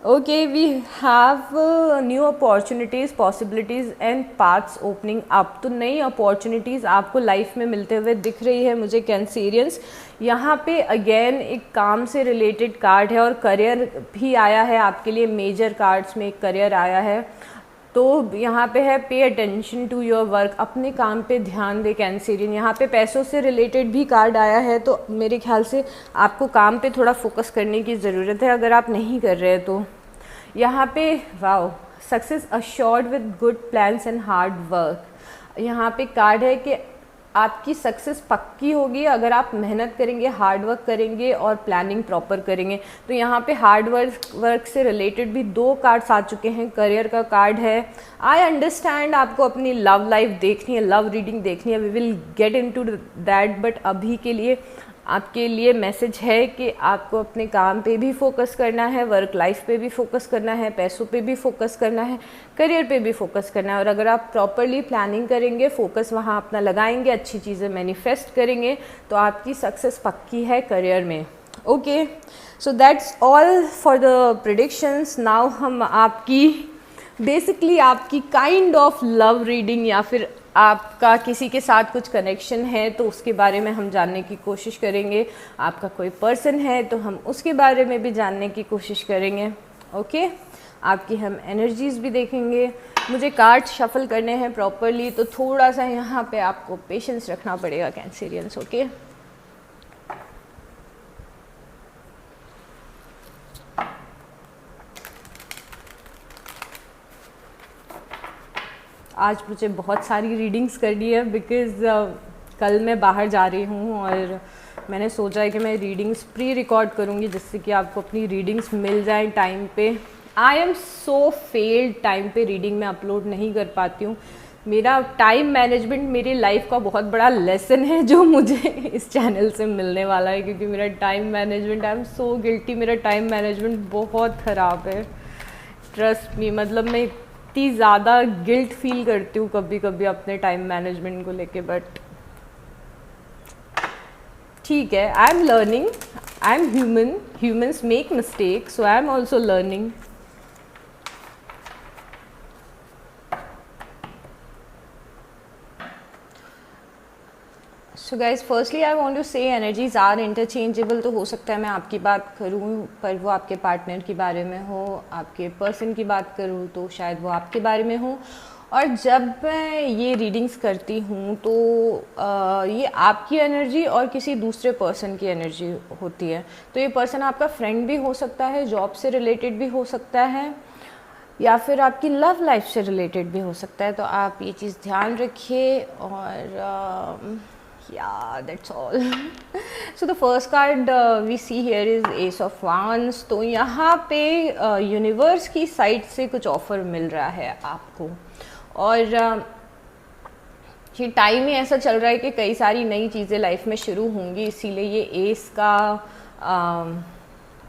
Okay, we have new opportunities, possibilities and paths opening up, तो नई अपॉर्चुनिटीज़ आपको लाइफ में मिलते हुए दिख रही है मुझे कैंसेरियंस। यहाँ पे अगेन एक काम से रिलेटेड कार्ड है और करियर भी आया है आपके लिए, मेजर कार्ड्स में एक करियर आया है। तो यहाँ पे है pay attention to your work, अपने काम पे ध्यान दे कैंसेरियन। यहाँ पे पैसों से रिलेटेड भी कार्ड आया है, तो मेरे ख्याल से आपको काम पे थोड़ा फोकस करने की ज़रूरत है अगर आप नहीं कर रहे हैं तो। यहाँ पे wow, success assured with good plans and hard work, यहाँ पे कार्ड है कि आपकी सक्सेस पक्की होगी अगर आप मेहनत करेंगे, हार्ड वर्क करेंगे और प्लानिंग प्रॉपर करेंगे। तो यहाँ पे हार्ड वर्क से रिलेटेड भी 2 कार्ड्स आ चुके हैं। करियर का कार्ड है, आई अंडरस्टैंड आपको अपनी लव लाइफ देखनी है, लव रीडिंग देखनी है, we will get into that, but अभी के लिए आपके लिए मैसेज है कि आपको अपने काम पे भी फोकस करना है, वर्क लाइफ पे भी फोकस करना है, पैसों पे भी फोकस करना है, करियर पे भी फोकस करना है। और अगर आप प्रॉपरली प्लानिंग करेंगे, फोकस वहाँ अपना लगाएंगे, अच्छी चीज़ें मैनिफेस्ट करेंगे, तो आपकी सक्सेस पक्की है करियर में। Okay, so that's all for the predictions. Now हम आपकी बेसिकली आपकी काइंड ऑफ लव रीडिंग या फिर आपका किसी के साथ कुछ कनेक्शन है तो उसके बारे में हम जानने की कोशिश करेंगे। आपका कोई पर्सन है तो हम उसके बारे में भी जानने की कोशिश करेंगे। ओके, आपकी हम एनर्जीज़ भी देखेंगे। मुझे कार्ड शफल करने हैं प्रॉपरली, तो थोड़ा सा यहाँ पे आपको पेशेंस रखना पड़ेगा कैंसेरियंस। ओके, आज मुझे बहुत सारी रीडिंग्स करनी है बिकॉज़ कल मैं बाहर जा रही हूँ और मैंने सोचा है कि मैं रीडिंग्स प्री रिकॉर्ड करूँगी जिससे कि आपको अपनी रीडिंग्स मिल जाए टाइम पे। I am so failed, time पे रीडिंग में अपलोड नहीं कर पाती हूँ। मेरा टाइम मैनेजमेंट मेरी लाइफ का बहुत बड़ा लेसन है जो मुझे इस चैनल से मिलने वाला है, क्योंकि मेरा time management, I am so guilty, मेरा टाइम मैनेजमेंट बहुत ख़राब है। ट्रस्ट मी, मतलब मैं इतनी ज़्यादा गिल्ट फील करती हूँ कभी कभी अपने टाइम मैनेजमेंट को लेके, बट ठीक है, I am learning, I am human, humans make mistake, so I am also learning. So guys, firstly I want to say energies are interchangeable. तो हो सकता है मैं आपकी बात करूँ पर वो आपके पार्टनर के बारे में हो, आपके पर्सन की बात करूँ तो शायद वो आपके बारे में हो। और जब मैं ये रीडिंग्स करती हूँ तो ये आपकी एनर्जी और किसी दूसरे पर्सन की एनर्जी होती है। तो ये पर्सन आपका फ्रेंड भी हो सकता है, जॉब से रिलेटेड भी हो सकता है, या फिर आपकी लव लाइफ से रिलेटेड भी हो सकता है। तो आप ये चीज़ ध्यान रखिए। और yeah, that's all. So the first card we see here is Ace of Wands. तो यहाँ पे यूनिवर्स की साइड से कुछ ऑफर मिल रहा है आपको, और ये टाइम ही ऐसा चल रहा है कि कई सारी नई चीज़ें लाइफ में शुरू होंगी, इसीलिए ये एस का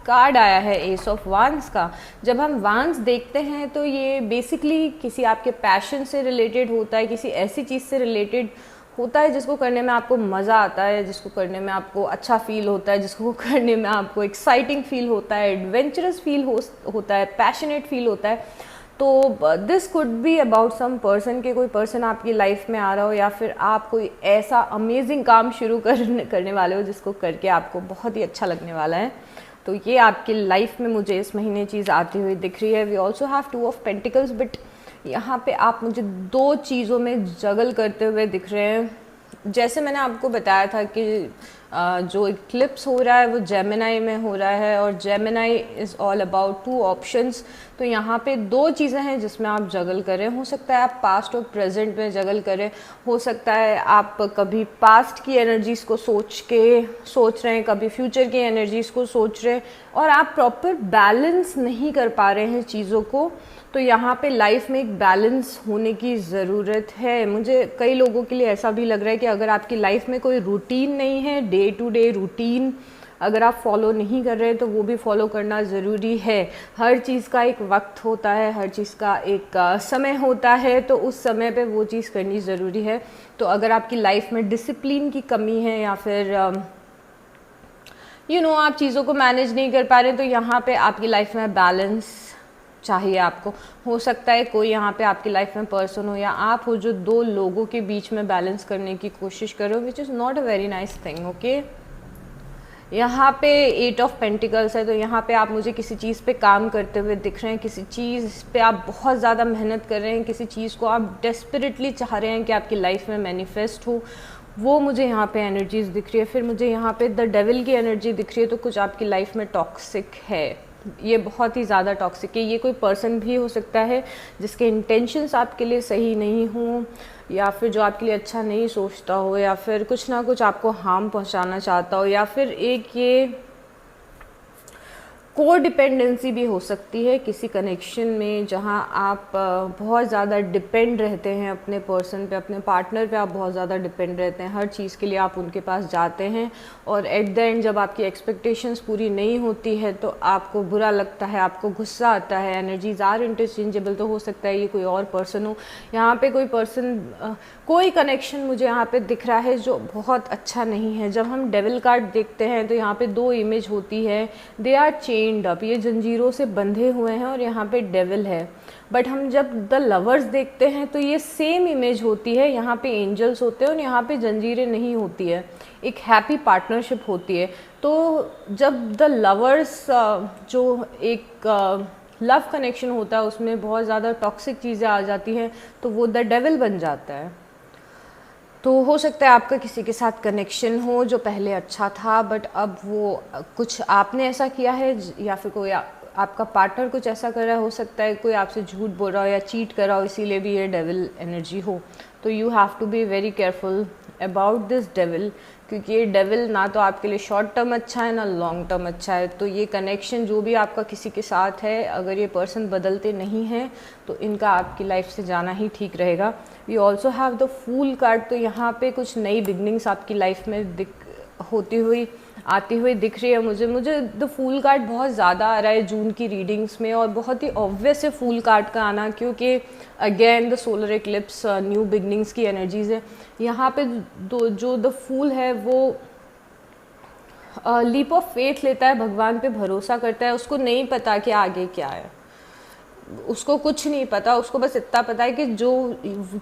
कार्ड आया है, एस ऑफ वांस का। जब हम वांस देखते हैं तो ये बेसिकली किसी आपके पैशन से रिलेटेड होता है, किसी ऐसी चीज़ से रिलेटेड होता है जिसको करने में आपको मज़ा आता है, जिसको करने में आपको अच्छा फील होता है, जिसको करने में आपको एक्साइटिंग फील होता है, एडवेंचरस फील होता है, पैशनेट फील होता है। तो this could be about some person, के कोई पर्सन आपकी लाइफ में आ रहा हो, या फिर आप कोई ऐसा अमेजिंग काम शुरू करने वाले हो जिसको करके आपको बहुत ही अच्छा लगने वाला है। तो ये आपकी लाइफ में मुझे इस महीने चीज़ आती हुई दिख रही है। We also have two of pentacles, but यहाँ पे आप मुझे दो चीज़ों में जगल करते हुए दिख रहे हैं। जैसे मैंने आपको बताया था कि जो इक्लिप्स हो रहा है वो जेमिनाई में हो रहा है, और Gemini is all about two options. तो यहाँ पे दो चीज़ें हैं जिसमें आप जगल करें। हो सकता है आप पास्ट और प्रेजेंट में जगल करें, हो सकता है आप कभी पास्ट की एनर्जीज़ को सोच रहे हैं, कभी फ्यूचर की एनर्जीज़ को सोच रहे हैं, और आप प्रॉपर बैलेंस नहीं कर पा रहे हैं चीज़ों को। तो यहाँ पे लाइफ में एक बैलेंस होने की ज़रूरत है। मुझे कई लोगों के लिए ऐसा भी लग रहा है कि अगर आपकी लाइफ में कोई रूटीन नहीं है, डे टू डे रूटीन अगर आप फॉलो नहीं कर रहे हैं तो वो भी फॉलो करना ज़रूरी है। हर चीज़ का एक वक्त होता है, हर चीज़ का एक समय होता है, तो उस समय पे वो चीज़ करनी ज़रूरी है। तो अगर आपकी लाइफ में डिसिप्लिन की कमी है, या फिर आप चीज़ों को मैनेज नहीं कर पा रहे, तो यहाँ पे आपकी लाइफ में बैलेंस चाहिए आपको। हो सकता है कोई यहाँ पे आपकी लाइफ में पर्सन हो या आप हो जो दो लोगों के बीच में बैलेंस करने की कोशिश करो, which is not a very nice thing. Okay, यहाँ पे 8 ऑफ पेंटिकल्स है, तो यहाँ पे आप मुझे किसी चीज़ पे काम करते हुए दिख रहे हैं, किसी चीज़ पे आप बहुत ज़्यादा मेहनत कर रहे हैं, किसी चीज़ को आप डेस्परेटली चाह रहे हैं कि आपकी लाइफ में मैनिफेस्ट हो, वो मुझे यहाँ पे एनर्जीज दिख रही है। फिर मुझे यहाँ पे द डेविल की एनर्जी दिख रही है। तो कुछ आपकी लाइफ में टॉक्सिक है, ये बहुत ही ज़्यादा टॉक्सिक है। ये कोई पर्सन भी हो सकता है जिसके इंटेंशंस आपके लिए सही नहीं हो, या फिर जो आपके लिए अच्छा नहीं सोचता हो, या फिर कुछ ना कुछ आपको हार्म पहुंचाना चाहता हो, या फिर एक ये को डिपेंडेंसी भी हो सकती है किसी कनेक्शन में, जहां आप बहुत ज़्यादा डिपेंड रहते हैं अपने पर्सन पे, अपने पार्टनर पे आप बहुत ज़्यादा डिपेंड रहते हैं। हर चीज़ के लिए आप उनके पास जाते हैं, और एट द एंड जब आपकी एक्सपेक्टेशंस पूरी नहीं होती है तो आपको बुरा लगता है, आपको गुस्सा आता है। एनर्जीज आर इंटरचेंजेबल, तो हो सकता है ये कोई और पर्सन हो। यहाँ पे कोई पर्सन, कोई कनेक्शन मुझे यहाँ पे दिख रहा है जो बहुत अच्छा नहीं है। जब हम डेविल कार्ड देखते हैं तो यहाँ पे दो इमेज होती है, they are change chained up, ये जंजीरों से बंधे हुए हैं और यहाँ पे डेविल है। बट हम जब द लवर्स देखते हैं तो ये सेम इमेज होती है, यहाँ पे एंजल्स होते हैं और यहाँ पे जंजीरें नहीं होती है, एक हैप्पी पार्टनरशिप होती है। तो जब द लवर्स जो एक लव कनेक्शन होता है उसमें बहुत ज़्यादा टॉक्सिक चीज़ें आ जाती हैं तो वो द डेविल बन जाता है। तो हो सकता है आपका किसी के साथ कनेक्शन हो जो पहले अच्छा था बट अब वो कुछ आपने ऐसा किया है या फिर कोई आपका पार्टनर कुछ ऐसा कर रहा है, हो सकता है कोई आपसे झूठ बोल रहा हो या चीट कर रहा हो, इसीलिए भी ये डेविल एनर्जी हो। तो you have to be very careful about this devil, क्योंकि ये डेविल ना तो आपके लिए शॉर्ट टर्म अच्छा है ना लॉन्ग टर्म अच्छा है। तो ये कनेक्शन जो भी आपका किसी के साथ है, अगर ये पर्सन बदलते नहीं हैं तो इनका आपकी लाइफ से जाना ही ठीक रहेगा। We also have the fool card, तो यहाँ पे कुछ नई बिगनिंग्स आपकी लाइफ में आती हुई दिख रही है मुझे द फूल कार्ड बहुत ज़्यादा आ रहा है जून की रीडिंग्स में, और बहुत ही ऑब्वियस है फूल कार्ड का आना, क्योंकि again the solar eclipse new beginnings की एनर्जीज है। यहाँ पे जो द फूल है वो लीप ऑफ फेथ लेता है, भगवान पे भरोसा करता है, उसको नहीं पता कि आगे क्या है, उसको कुछ नहीं पता, उसको बस इतना पता है कि जो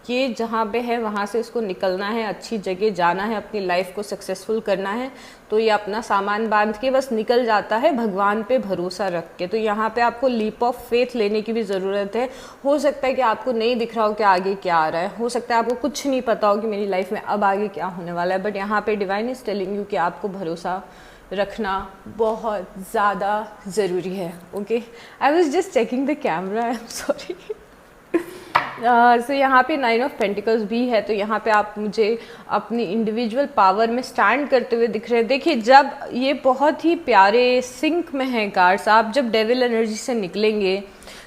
ये जहाँ पे है वहाँ से इसको निकलना है, अच्छी जगह जाना है, अपनी लाइफ को सक्सेसफुल करना है। तो ये अपना सामान बांध के बस निकल जाता है भगवान पे भरोसा रख के। तो यहाँ पे आपको लीप ऑफ फेथ लेने की भी ज़रूरत है। हो सकता है कि आपको नहीं दिख रहा हो कि आगे क्या आ रहा है, हो सकता है आपको कुछ नहीं पता हो कि मेरी लाइफ में अब आगे क्या होने वाला है, बट यहाँ पे डिवाइन इज टेलिंग यू कि आपको भरोसा रखना बहुत ज़्यादा ज़रूरी है। Okay, I was just checking the camera, I am sorry. So यहाँ पे 9 ऑफ पेंटिकल्स भी है, तो यहाँ पे आप मुझे अपनी इंडिविजुअल पावर में स्टैंड करते हुए दिख रहे हैं। देखिए, जब ये बहुत ही प्यारे सिंक में हैं कार्ड्स, आप जब डेविल एनर्जी से निकलेंगे,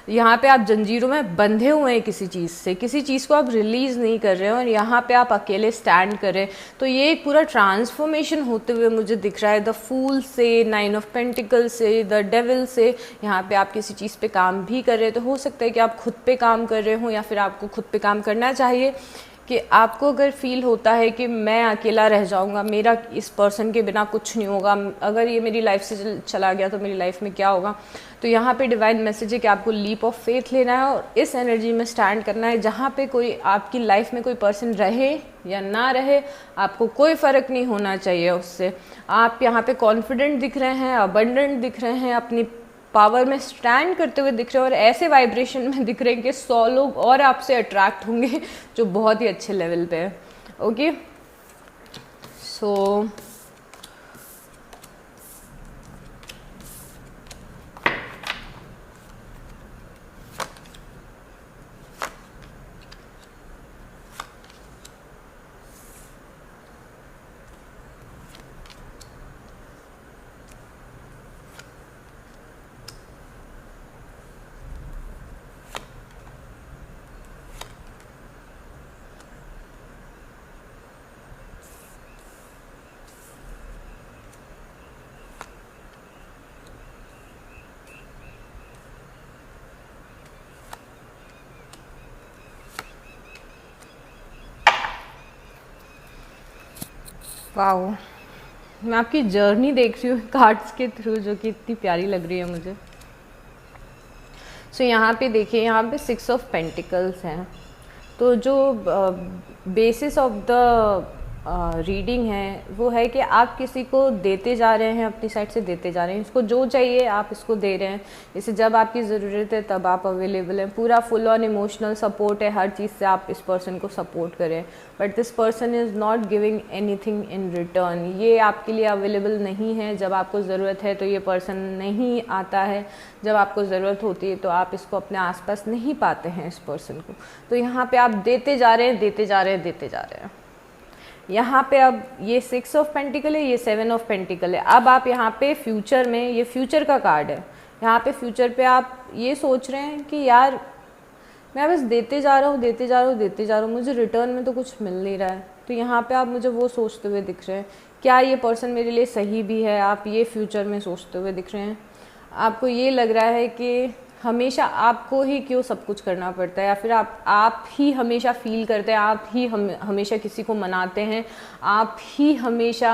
यहाँ पे आप जंजीरों में बंधे हुए हैं किसी चीज़ से, किसी चीज़ को आप रिलीज़ नहीं कर रहे हैं और यहाँ पे आप अकेले स्टैंड कर रहे हैं। तो ये एक पूरा ट्रांसफॉर्मेशन होते हुए मुझे दिख रहा है, द फूल से, 9 ऑफ पेंटिकल से, द डेविल से। यहाँ पे आप किसी चीज़ पे काम भी कर रहे हैं, तो हो सकता है कि आप खुद पे काम कर रहे हो या फिर आपको खुद पे काम करना चाहिए। कि आपको अगर फील होता है कि मैं अकेला रह जाऊंगा, मेरा इस पर्सन के बिना कुछ नहीं होगा, अगर ये मेरी लाइफ से चला गया तो मेरी लाइफ में क्या होगा, तो यहाँ पे डिवाइन मैसेज है कि आपको लीप ऑफ फेथ लेना है और इस एनर्जी में स्टैंड करना है। जहाँ पे कोई आपकी लाइफ में कोई पर्सन रहे या ना रहे, आपको कोई फ़र्क नहीं होना चाहिए उससे। आप यहाँ पे कॉन्फिडेंट दिख रहे हैं, अबंडेंट दिख रहे हैं, अपनी पावर में स्टैंड करते हुए दिख रहे हैं और ऐसे वाइब्रेशन में दिख रहे हैं कि 100 लोग और आपसे अट्रैक्ट होंगे जो बहुत ही अच्छे लेवल पे है। ओके, सो वाओ, मैं आपकी जर्नी देख रही हूँ कार्ड्स के थ्रू, जो कि इतनी प्यारी लग रही है मुझे। सो यहाँ पे देखिए, यहाँ पे 6 ऑफ पेंटिकल्स हैं। तो जो बेसिस ऑफ द रीडिंग है वो है कि आप किसी को देते जा रहे हैं, अपनी साइड से देते जा रहे हैं, इसको जो चाहिए आप इसको दे रहे हैं, इसे जब आपकी ज़रूरत है तब आप अवेलेबल हैं, पूरा फुल ऑन इमोशनल सपोर्ट है, हर चीज़ से आप इस पर्सन को सपोर्ट करें। But this person is not giving anything in return, ये आपके लिए अवेलेबल नहीं है। जब आपको ज़रूरत है तो ये पर्सन नहीं आता है, जब आपको ज़रूरत होती है तो आप इसको अपने आसपास नहीं पाते हैं इस पर्सन को। तो यहाँ पे आप देते जा रहे हैं, देते जा रहे हैं, देते जा रहे हैं। यहाँ पे अब ये 6 ऑफ पेंटिकल है, ये 7 ऑफ पेंटिकल है। अब आप यहाँ पे फ्यूचर में, ये फ्यूचर का कार्ड है, यहाँ पे फ्यूचर पे आप ये सोच रहे हैं कि यार मैं बस देते जा रहा हूँ, देते जा रहा हूँ, देते जा रहा हूँ, मुझे रिटर्न में तो कुछ मिल नहीं रहा है। तो यहाँ पे आप मुझे वो सोचते हुए दिख रहे हैं, क्या ये पर्सन मेरे लिए सही भी है, आप ये फ्यूचर में सोचते हुए दिख रहे हैं। आपको ये लग रहा है कि हमेशा आपको ही क्यों सब कुछ करना पड़ता है, या फिर आप ही हमेशा फील करते हैं, आप ही हमेशा किसी को मनाते हैं, आप ही हमेशा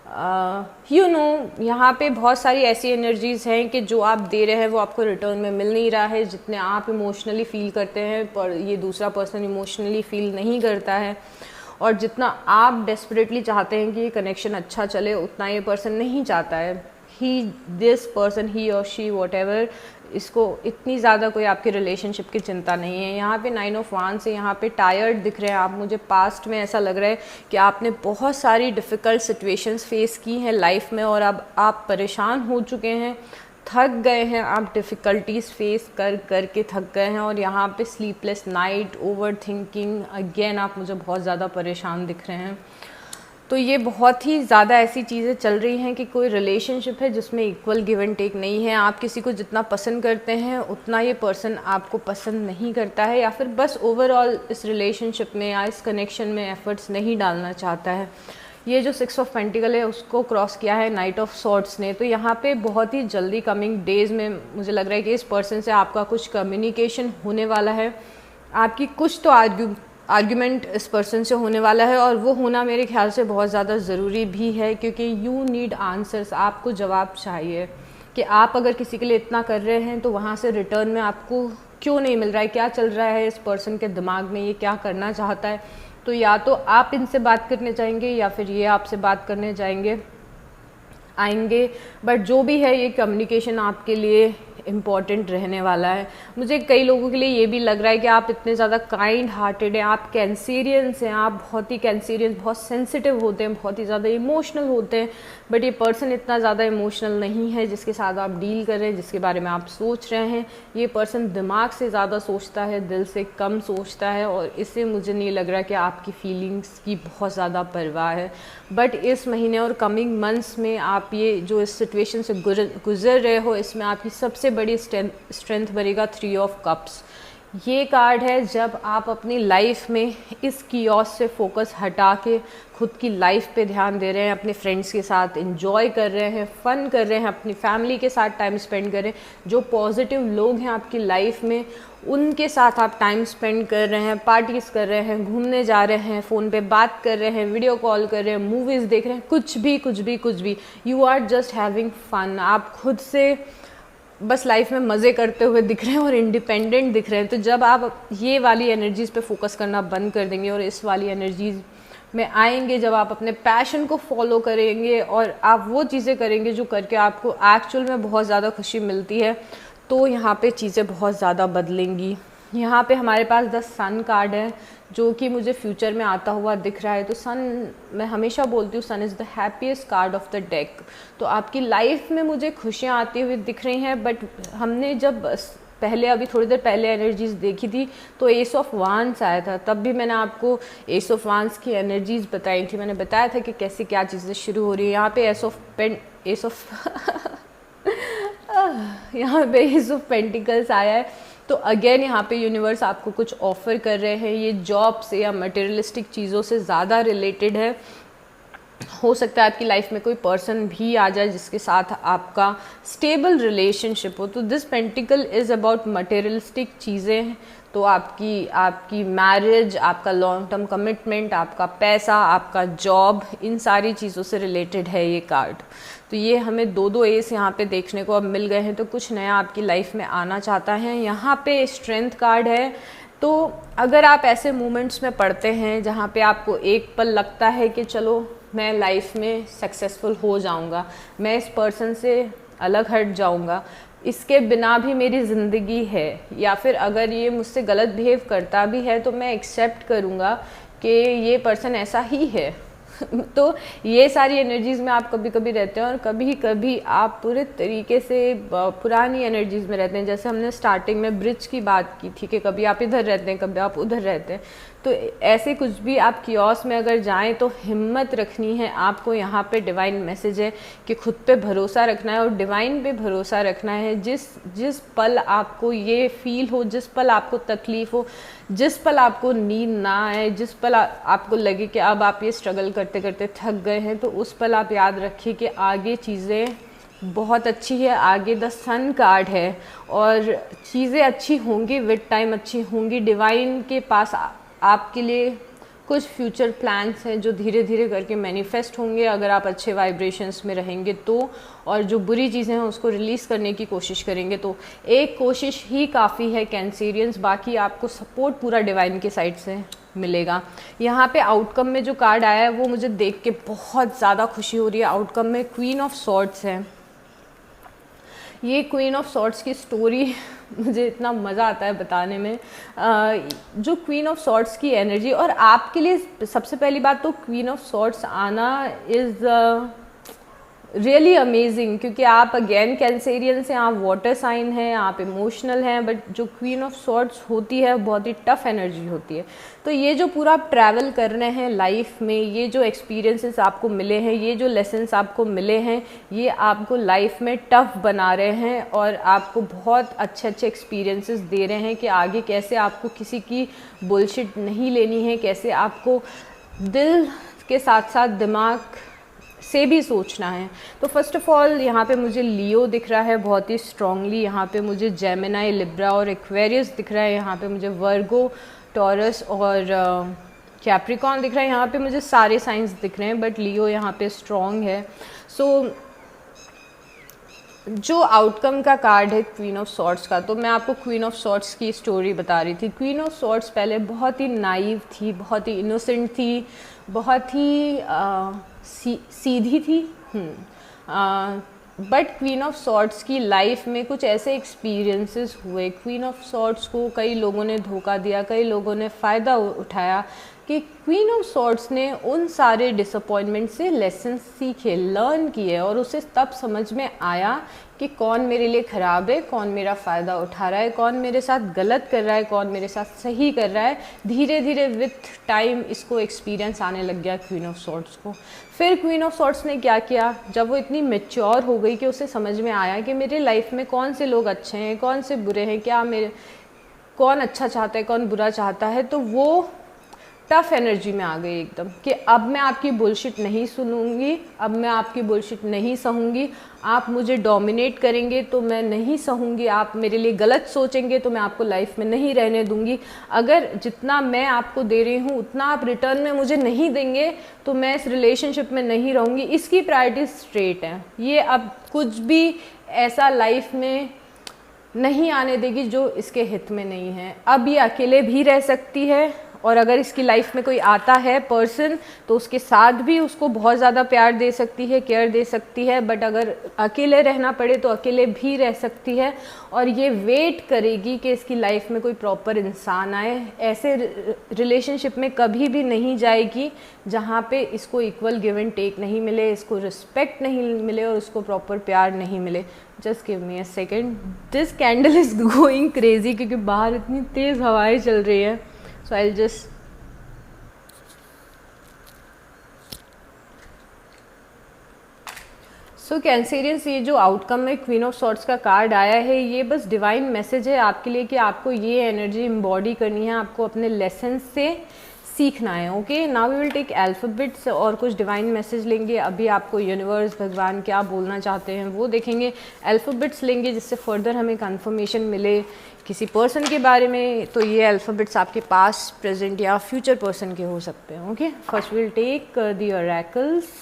यहाँ पे बहुत सारी ऐसी एनर्जीज़ हैं कि जो आप दे रहे हैं वो आपको रिटर्न में मिल नहीं रहा है। जितने आप इमोशनली फील करते हैं पर ये दूसरा पर्सन इमोशनली फील नहीं करता है, और जितना आप डेस्परेटली चाहते हैं कि ये कनेक्शन अच्छा चले उतना ये पर्सन नहीं चाहता है। दिस पर्सन ही और शी वॉट एवर, इसको इतनी ज़्यादा कोई आपके रिलेशनशिप की चिंता नहीं है। यहाँ पे 9 ऑफ वांड्स से यहाँ पे टायर्ड दिख रहे हैं आप। मुझे पास्ट में ऐसा लग रहा है कि आपने बहुत सारी डिफ़िकल्ट सिचुएशंस फेस की हैं लाइफ में, और अब आप परेशान हो चुके हैं, थक गए हैं, आप डिफ़िकल्टीज़ फेस कर कर के थक गए हैं। और यहाँ पे sleepless night, over thinking, again आप मुझे बहुत ज़्यादा परेशान दिख रहे हैं। तो ये बहुत ही ज़्यादा ऐसी चीज़ें चल रही हैं कि कोई रिलेशनशिप है जिसमें इक्वल गिव एंड टेक नहीं है। आप किसी को जितना पसंद करते हैं उतना ये पर्सन आपको पसंद नहीं करता है, या फिर बस ओवरऑल इस रिलेशनशिप में या इस कनेक्शन में एफर्ट्स नहीं डालना चाहता है। ये जो 6 ऑफ पेंटिकल है उसको क्रॉस किया है नाइट ऑफ सॉर्ड्स ने। तो यहाँ पे बहुत ही जल्दी कमिंग डेज़ में मुझे लग रहा है कि इस पर्सन से आपका कुछ कम्युनिकेशन होने वाला है। आपकी कुछ तो आर्ग्यूमेंट इस पर्सन से होने वाला है, और वो होना मेरे ख्याल से बहुत ज़्यादा ज़रूरी भी है, क्योंकि यू नीड आंसर्स। आपको जवाब चाहिए कि आप अगर किसी के लिए इतना कर रहे हैं तो वहाँ से रिटर्न में आपको क्यों नहीं मिल रहा है, क्या चल रहा है इस पर्सन के दिमाग में, ये क्या करना चाहता है। तो या तो आप इनसे बात करने चाहेंगे या फिर ये आपसे बात करने आएंगे, बट जो भी है ये कम्युनिकेशन आपके लिए इम्पॉर्टेंट रहने वाला है। मुझे कई लोगों के लिए ये भी लग रहा है कि आप इतने ज़्यादा काइंड हार्टेड हैं, आप कैंसेरियंस हैं, आप बहुत ही कैंसेरियंस, बहुत सेंसिटिव होते हैं, बहुत ही ज़्यादा इमोशनल होते हैं, बट ये पर्सन इतना ज़्यादा इमोशनल नहीं है जिसके साथ आप डील कर रहे हैं, जिसके बारे में आप सोच रहे हैं। ये पर्सन दिमाग से ज़्यादा सोचता है, दिल से कम सोचता है, और इससे मुझे नहीं लग रहा कि आपकी फीलिंग्स की बहुत ज़्यादा परवाह है। बट इस महीने और कमिंग मंथ्स में आप ये जो इस सिचुएशन से गुजर रहे हो, इसमें आपकी सबसे बड़ी स्ट्रेंथ बनेगा 3 ऑफ कप्स। ये कार्ड है जब आप अपनी लाइफ में इस कियोस से फोकस हटा के खुद की लाइफ पे ध्यान दे रहे हैं, अपने फ्रेंड्स के साथ एंजॉय कर रहे हैं, फन कर रहे हैं, अपनी फैमिली के साथ टाइम स्पेंड कर रहे हैं। जो पॉजिटिव लोग हैं आपकी लाइफ में उनके साथ आप टाइम स्पेंड कर रहे हैं, पार्टीज़ कर रहे हैं, घूमने जा रहे हैं, फ़ोन पे बात कर रहे हैं, वीडियो कॉल कर रहे हैं, मूवीज़ देख रहे हैं, कुछ भी you are just having fun. आप खुद से बस लाइफ में मज़े करते हुए दिख रहे हैं और इंडिपेंडेंट दिख रहे हैं। तो जब आप ये वाली एनर्जीज़ पे फोकस करना बंद कर देंगे और इस वाली एनर्जीज़ में आएंगे, जब आप अपने पैशन को फॉलो करेंगे और आप वो चीज़ें करेंगे जो करके आपको एक्चुअल में बहुत ज़्यादा खुशी मिलती है, तो यहाँ पे चीज़ें बहुत ज़्यादा बदलेंगी। यहाँ पे हमारे पास 10 सन कार्ड है जो कि मुझे फ्यूचर में आता हुआ दिख रहा है। तो सन, मैं हमेशा बोलती हूँ sun is the happiest card of the deck. तो आपकी लाइफ में मुझे खुशियाँ आती हुई दिख रही हैं, बट हमने जब पहले अभी थोड़ी देर पहले एनर्जीज़ देखी थी तो एस ऑफ वांड्स आया था, तब भी मैंने आपको एस ऑफ वांड्स की एनर्जीज़ बताई थी। मैंने बताया था कि कैसे क्या चीज़ें शुरू हो रही है। यहाँ पे एस ऑफ पेंटिकल्स आया है। तो अगेन यहाँ पे यूनिवर्स आपको कुछ ऑफ़र कर रहे हैं। ये जॉब से या मटेरियलिस्टिक चीज़ों से ज़्यादा रिलेटेड है। हो सकता है आपकी लाइफ में कोई पर्सन भी आ जाए जिसके साथ आपका स्टेबल रिलेशनशिप हो। तो this pentacle is about materialistic चीज़ें। तो आपकी मैरिज, आपका लॉन्ग टर्म कमिटमेंट, आपका पैसा, आपका जॉब, इन सारी चीज़ों से रिलेटेड है ये कार्ड। तो ये हमें दो एस यहाँ पे देखने को अब मिल गए हैं। तो कुछ नया आपकी लाइफ में आना चाहता है। यहाँ पे स्ट्रेंथ कार्ड है। तो अगर आप ऐसे मोमेंट्स में पड़ते हैं जहाँ पे आपको एक पल लगता है कि चलो मैं लाइफ में सक्सेसफुल हो जाऊँगा, मैं इस पर्सन से अलग हट जाऊँगा, इसके बिना भी मेरी ज़िंदगी है, या फिर अगर ये मुझसे गलत बिहेव करता भी है तो मैं एक्सेप्ट करूँगा कि ये पर्सन ऐसा ही है। तो ये सारी एनर्जीज़ में आप कभी कभी रहते हैं, और कभी कभी आप पूरे तरीके से पुरानी एनर्जीज़ में रहते हैं। जैसे हमने स्टार्टिंग में ब्रिज की बात की थी कि कभी आप इधर रहते हैं, कभी आप उधर रहते हैं। तो ऐसे कुछ भी आप कियोस में अगर जाएं तो हिम्मत रखनी है आपको। यहाँ पे डिवाइन मैसेज है कि खुद पे भरोसा रखना है और डिवाइन पे भरोसा रखना है। जिस पल आपको ये फील हो, जिस पल आपको तकलीफ़ हो, जिस पल आपको नींद ना आए, जिस पल आपको लगे कि अब आप ये स्ट्रगल करते करते थक गए हैं, तो उस पल आप याद रखिए कि आगे चीज़ें बहुत अच्छी है। आगे द सन कार्ड है और चीज़ें अच्छी होंगी, विद टाइम अच्छी होंगी। डिवाइन के पास आपके लिए कुछ फ्यूचर प्लान्स हैं जो धीरे धीरे करके मैनिफेस्ट होंगे अगर आप अच्छे वाइब्रेशंस में रहेंगे तो, और जो बुरी चीज़ें हैं उसको रिलीज़ करने की कोशिश करेंगे तो एक कोशिश ही काफ़ी है कैंसेरियंस, बाकी आपको सपोर्ट पूरा डिवाइन के साइड से मिलेगा। यहाँ पे आउटकम में जो कार्ड आया है वो मुझे देख के बहुत ज़्यादा खुशी हो रही है। आउटकम में क्वीन ऑफ सॉर्ड्स है। ये क्वीन ऑफ सॉर्ड्स की स्टोरी मुझे इतना मज़ा आता है बताने में। जो क्वीन ऑफ सॉर्ड्स की एनर्जी, और आपके लिए सबसे पहली बात तो क्वीन ऑफ सॉर्ड्स आना इज़ रियली अमेजिंग, क्योंकि आप अगेन कैंसेरियन से, आप वाटर साइन हैं, आप इमोशनल हैं, बट जो क्वीन ऑफ सॉर्ड्स होती है बहुत ही टफ एनर्जी होती है। तो ये जो पूरा आप ट्रैवल कर रहे हैं लाइफ में, ये जो एक्सपीरियंसेस आपको मिले हैं, ये जो लेसन्स आपको मिले हैं, ये आपको लाइफ में टफ बना रहे हैं और आपको बहुत अच्छे अच्छे एक्सपीरियंसेस दे रहे हैं कि आगे कैसे आपको किसी की बुलशिट नहीं लेनी है, कैसे आपको दिल के साथ साथ दिमाग से भी सोचना है। तो फर्स्ट ऑफ ऑल यहाँ पे मुझे लियो दिख रहा है बहुत ही स्ट्रांगली, यहाँ पे मुझे जेमिनाई, लिब्रा और एक्वेरियस दिख रहा है, यहाँ पे मुझे वर्गो, टॉरस और कैप्रिकॉन दिख रहा है। यहाँ पे मुझे सारे साइंस दिख रहे हैं बट लियो यहाँ पे स्ट्रॉन्ग है। सो जो आउटकम का कार्ड है क्वीन ऑफ सॉर्ड्स का, तो मैं आपको क्वीन ऑफ सॉर्ड्स की स्टोरी बता रही थी। क्वीन ऑफ सॉर्ड्स पहले बहुत ही नाइव थी, बहुत ही इनोसेंट थी, बहुत ही सीधी थी, बट क्वीन ऑफ सॉर्ड्स की लाइफ में कुछ ऐसे एक्सपीरियंसेस हुए, क्वीन ऑफ सॉर्ड्स को कई लोगों ने धोखा दिया, कई लोगों ने फ़ायदा उठाया, कि क्वीन ऑफ सॉर्ड्स ने उन सारे डिसअपॉइंटमेंट से लेसन सीखे, लर्न किए, और उसे तब समझ में आया कि कौन मेरे लिए ख़राब है, कौन मेरा फ़ायदा उठा रहा है, कौन मेरे साथ गलत कर रहा है, कौन मेरे साथ सही कर रहा है। धीरे धीरे विथ टाइम इसको एक्सपीरियंस आने लग गया क्वीन ऑफ सॉर्ड्स को। फिर क्वीन ऑफ सॉर्ड्स ने क्या किया, जब वो इतनी मैच्योर हो गई कि उसे समझ में आया कि मेरे लाइफ में कौन से लोग अच्छे हैं, कौन से बुरे हैं, क्या मेरे कौन अच्छा चाहता है, कौन बुरा चाहता है, तो वो टफ एनर्जी में आ गई एकदम कि अब मैं आपकी बुलशिट नहीं सुनूंगी, अब मैं आपकी बुलशिट नहीं सहूंगी, आप मुझे डोमिनेट करेंगे तो मैं नहीं सहूंगी, आप मेरे लिए गलत सोचेंगे तो मैं आपको लाइफ में नहीं रहने दूंगी, अगर जितना मैं आपको दे रही हूँ उतना आप रिटर्न में मुझे नहीं देंगे तो मैं इस रिलेशनशिप में नहीं रहूँगी। इसकी प्रायोरिटी स्ट्रेट है, ये अब कुछ भी ऐसा लाइफ में नहीं आने देगी जो इसके हित में नहीं है। अब ये अकेले भी रह सकती है, और अगर इसकी लाइफ में कोई आता है पर्सन तो उसके साथ भी उसको बहुत ज़्यादा प्यार दे सकती है, केयर दे सकती है, बट अगर अकेले रहना पड़े तो अकेले भी रह सकती है। और ये वेट करेगी कि इसकी लाइफ में कोई प्रॉपर इंसान आए। ऐसे रिलेशनशिप में कभी भी नहीं जाएगी जहाँ पे इसको इक्वल गिव एंड टेक नहीं मिले, इसको रिस्पेक्ट नहीं मिले और उसको प्रॉपर प्यार नहीं मिले। Just give me a second, this candle is going crazy क्योंकि बाहर इतनी तेज़ हवाएं चल रही है। So I'll just कैंसेरियंस, ये जो आउटकम में क्वीन ऑफ सॉर्ड्स का कार्ड आया है ये बस डिवाइन मैसेज है आपके लिए कि आपको ये एनर्जी एम्बॉडी करनी है, आपको अपने लेसन से सीखना है। Okay, now we will take alphabets और कुछ डिवाइन मैसेज लेंगे। अभी आपको यूनिवर्स, भगवान क्या बोलना चाहते हैं वो देखेंगे। अल्फ़ाबेट्स लेंगे जिससे फर्दर हमें कंफर्मेशन मिले किसी पर्सन के बारे में। तो ये अल्फ़ाबेट्स आपके पास, प्रेजेंट या फ्यूचर पर्सन के हो सकते हैं। Okay, first will take the oracles.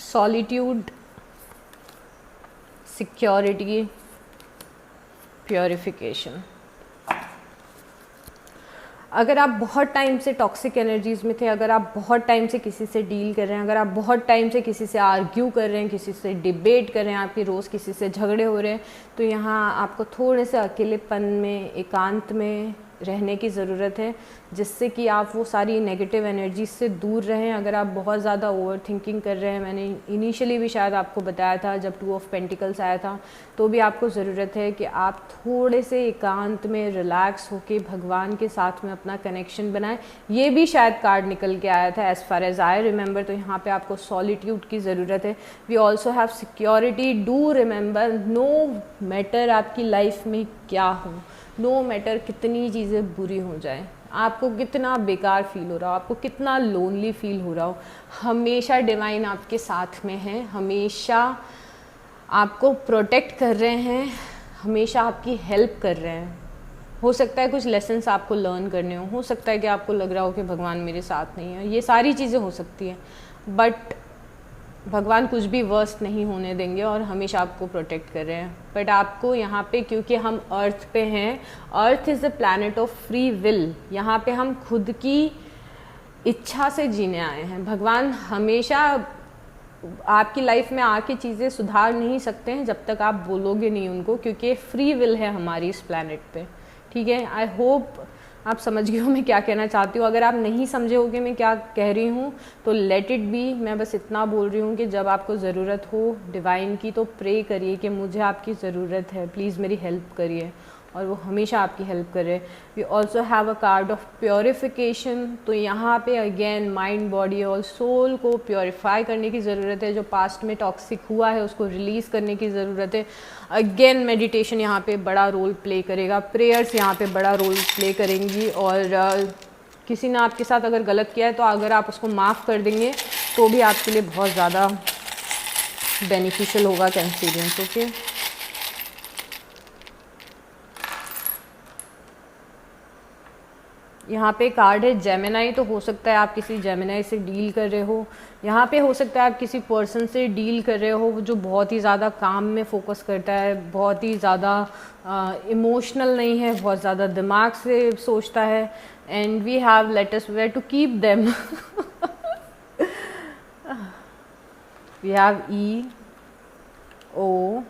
Solitude, security, purification. अगर आप बहुत टाइम से टॉक्सिक एनर्जीज़ में थे, अगर आप बहुत टाइम से किसी से डील कर रहे हैं, अगर आप बहुत टाइम से किसी से आर्ग्यू कर रहे हैं, किसी से डिबेट कर रहे हैं, आपकी रोज़ किसी से झगड़े हो रहे हैं, तो यहाँ आपको थोड़े से अकेलेपन में, एकांत में रहने की ज़रूरत है, जिससे कि आप वो सारी नेगेटिव एनर्जी से दूर रहें। अगर आप बहुत ज़्यादा ओवर थिंकिंग कर रहे हैं, मैंने इनिशियली भी शायद आपको बताया था जब 2 ऑफ पेंटिकल्स आया था, तो भी आपको ज़रूरत है कि आप थोड़े से एकांत में रिलैक्स होके भगवान के साथ में अपना कनेक्शन बनाएं। ये भी शायद कार्ड निकल के आया था as far as I remember, तो यहाँ पे आपको सॉलिट्यूड की ज़रूरत है। We also have security. Do remember, no matter आपकी लाइफ में क्या हो, नो मैटर कितनी चीज़ें बुरी हो जाए, आपको कितना बेकार फील हो रहा हो, आपको कितना लोनली फील हो रहा हो, हमेशा डिवाइन आपके साथ में है, हमेशा आपको प्रोटेक्ट कर रहे हैं, हमेशा आपकी हेल्प कर रहे हैं। हो सकता है कुछ लेसन्स आपको लर्न करने हो सकता है कि आपको लग रहा हो कि भगवान मेरे साथ नहीं है, ये सारी चीज़ें हो सकती हैं, बट भगवान कुछ भी वर्स्ट नहीं होने देंगे और हमेशा आपको प्रोटेक्ट कर रहे हैं। बट आपको यहाँ पे, क्योंकि हम अर्थ पे हैं, earth is the planet of free will, यहाँ पे हम खुद की इच्छा से जीने आए हैं। भगवान हमेशा आपकी लाइफ में आके चीज़ें सुधार नहीं सकते हैं जब तक आप बोलोगे नहीं उनको, क्योंकि फ्री विल है हमारी इस प्लैनेट पे। ठीक है, आई होप आप समझ गए हो मैं क्या कहना चाहती हूँ। अगर आप नहीं समझे होगे मैं क्या कह रही हूँ तो लेट इट बी। मैं बस इतना बोल रही हूँ कि जब आपको ज़रूरत हो डिवाइन की तो प्रे करिए कि मुझे आपकी ज़रूरत है, प्लीज़ मेरी हेल्प करिए, और वो हमेशा आपकी हेल्प करे। We also have a card of purification, तो यहाँ पे अगेन माइंड, बॉडी और सोल को प्योरीफाई करने की ज़रूरत है। जो पास्ट में टॉक्सिक हुआ है उसको रिलीज़ करने की ज़रूरत है। अगेन मेडिटेशन यहाँ पे बड़ा रोल प्ले करेगा, प्रेयर्स यहाँ पे बड़ा रोल प्ले करेंगी, और किसी ने आपके साथ अगर गलत किया है तो अगर आप उसको माफ़ कर देंगे तो भी आपके लिए बहुत ज़्यादा बेनिफिशियल होगा कैंसेरियंस। ओके, यहाँ पे कार्ड है जेमिनाई, तो हो सकता है आप किसी जेमिनाई से डील कर रहे हो। यहाँ पे हो सकता है आप किसी पर्सन से डील कर रहे हो जो बहुत ही ज़्यादा काम में फोकस करता है, बहुत ही ज़्यादा इमोशनल नहीं है, बहुत ज़्यादा दिमाग से सोचता है। And we have let us where to keep them. We have E O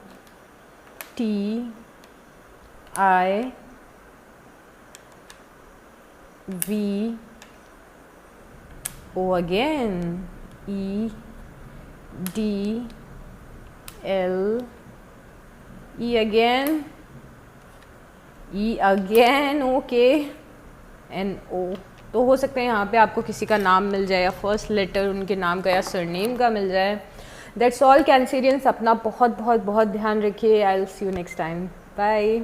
T I V O again, E D L E again, E again, okay, N O। तो हो सकता है यहाँ पे आपको किसी का नाम मिल जाए या फर्स्ट लेटर उनके नाम का या सरनेम का मिल जाए। दैट्स ऑल कैंसेरियंस, अपना बहुत बहुत बहुत ध्यान रखिए। I will see you next time, bye.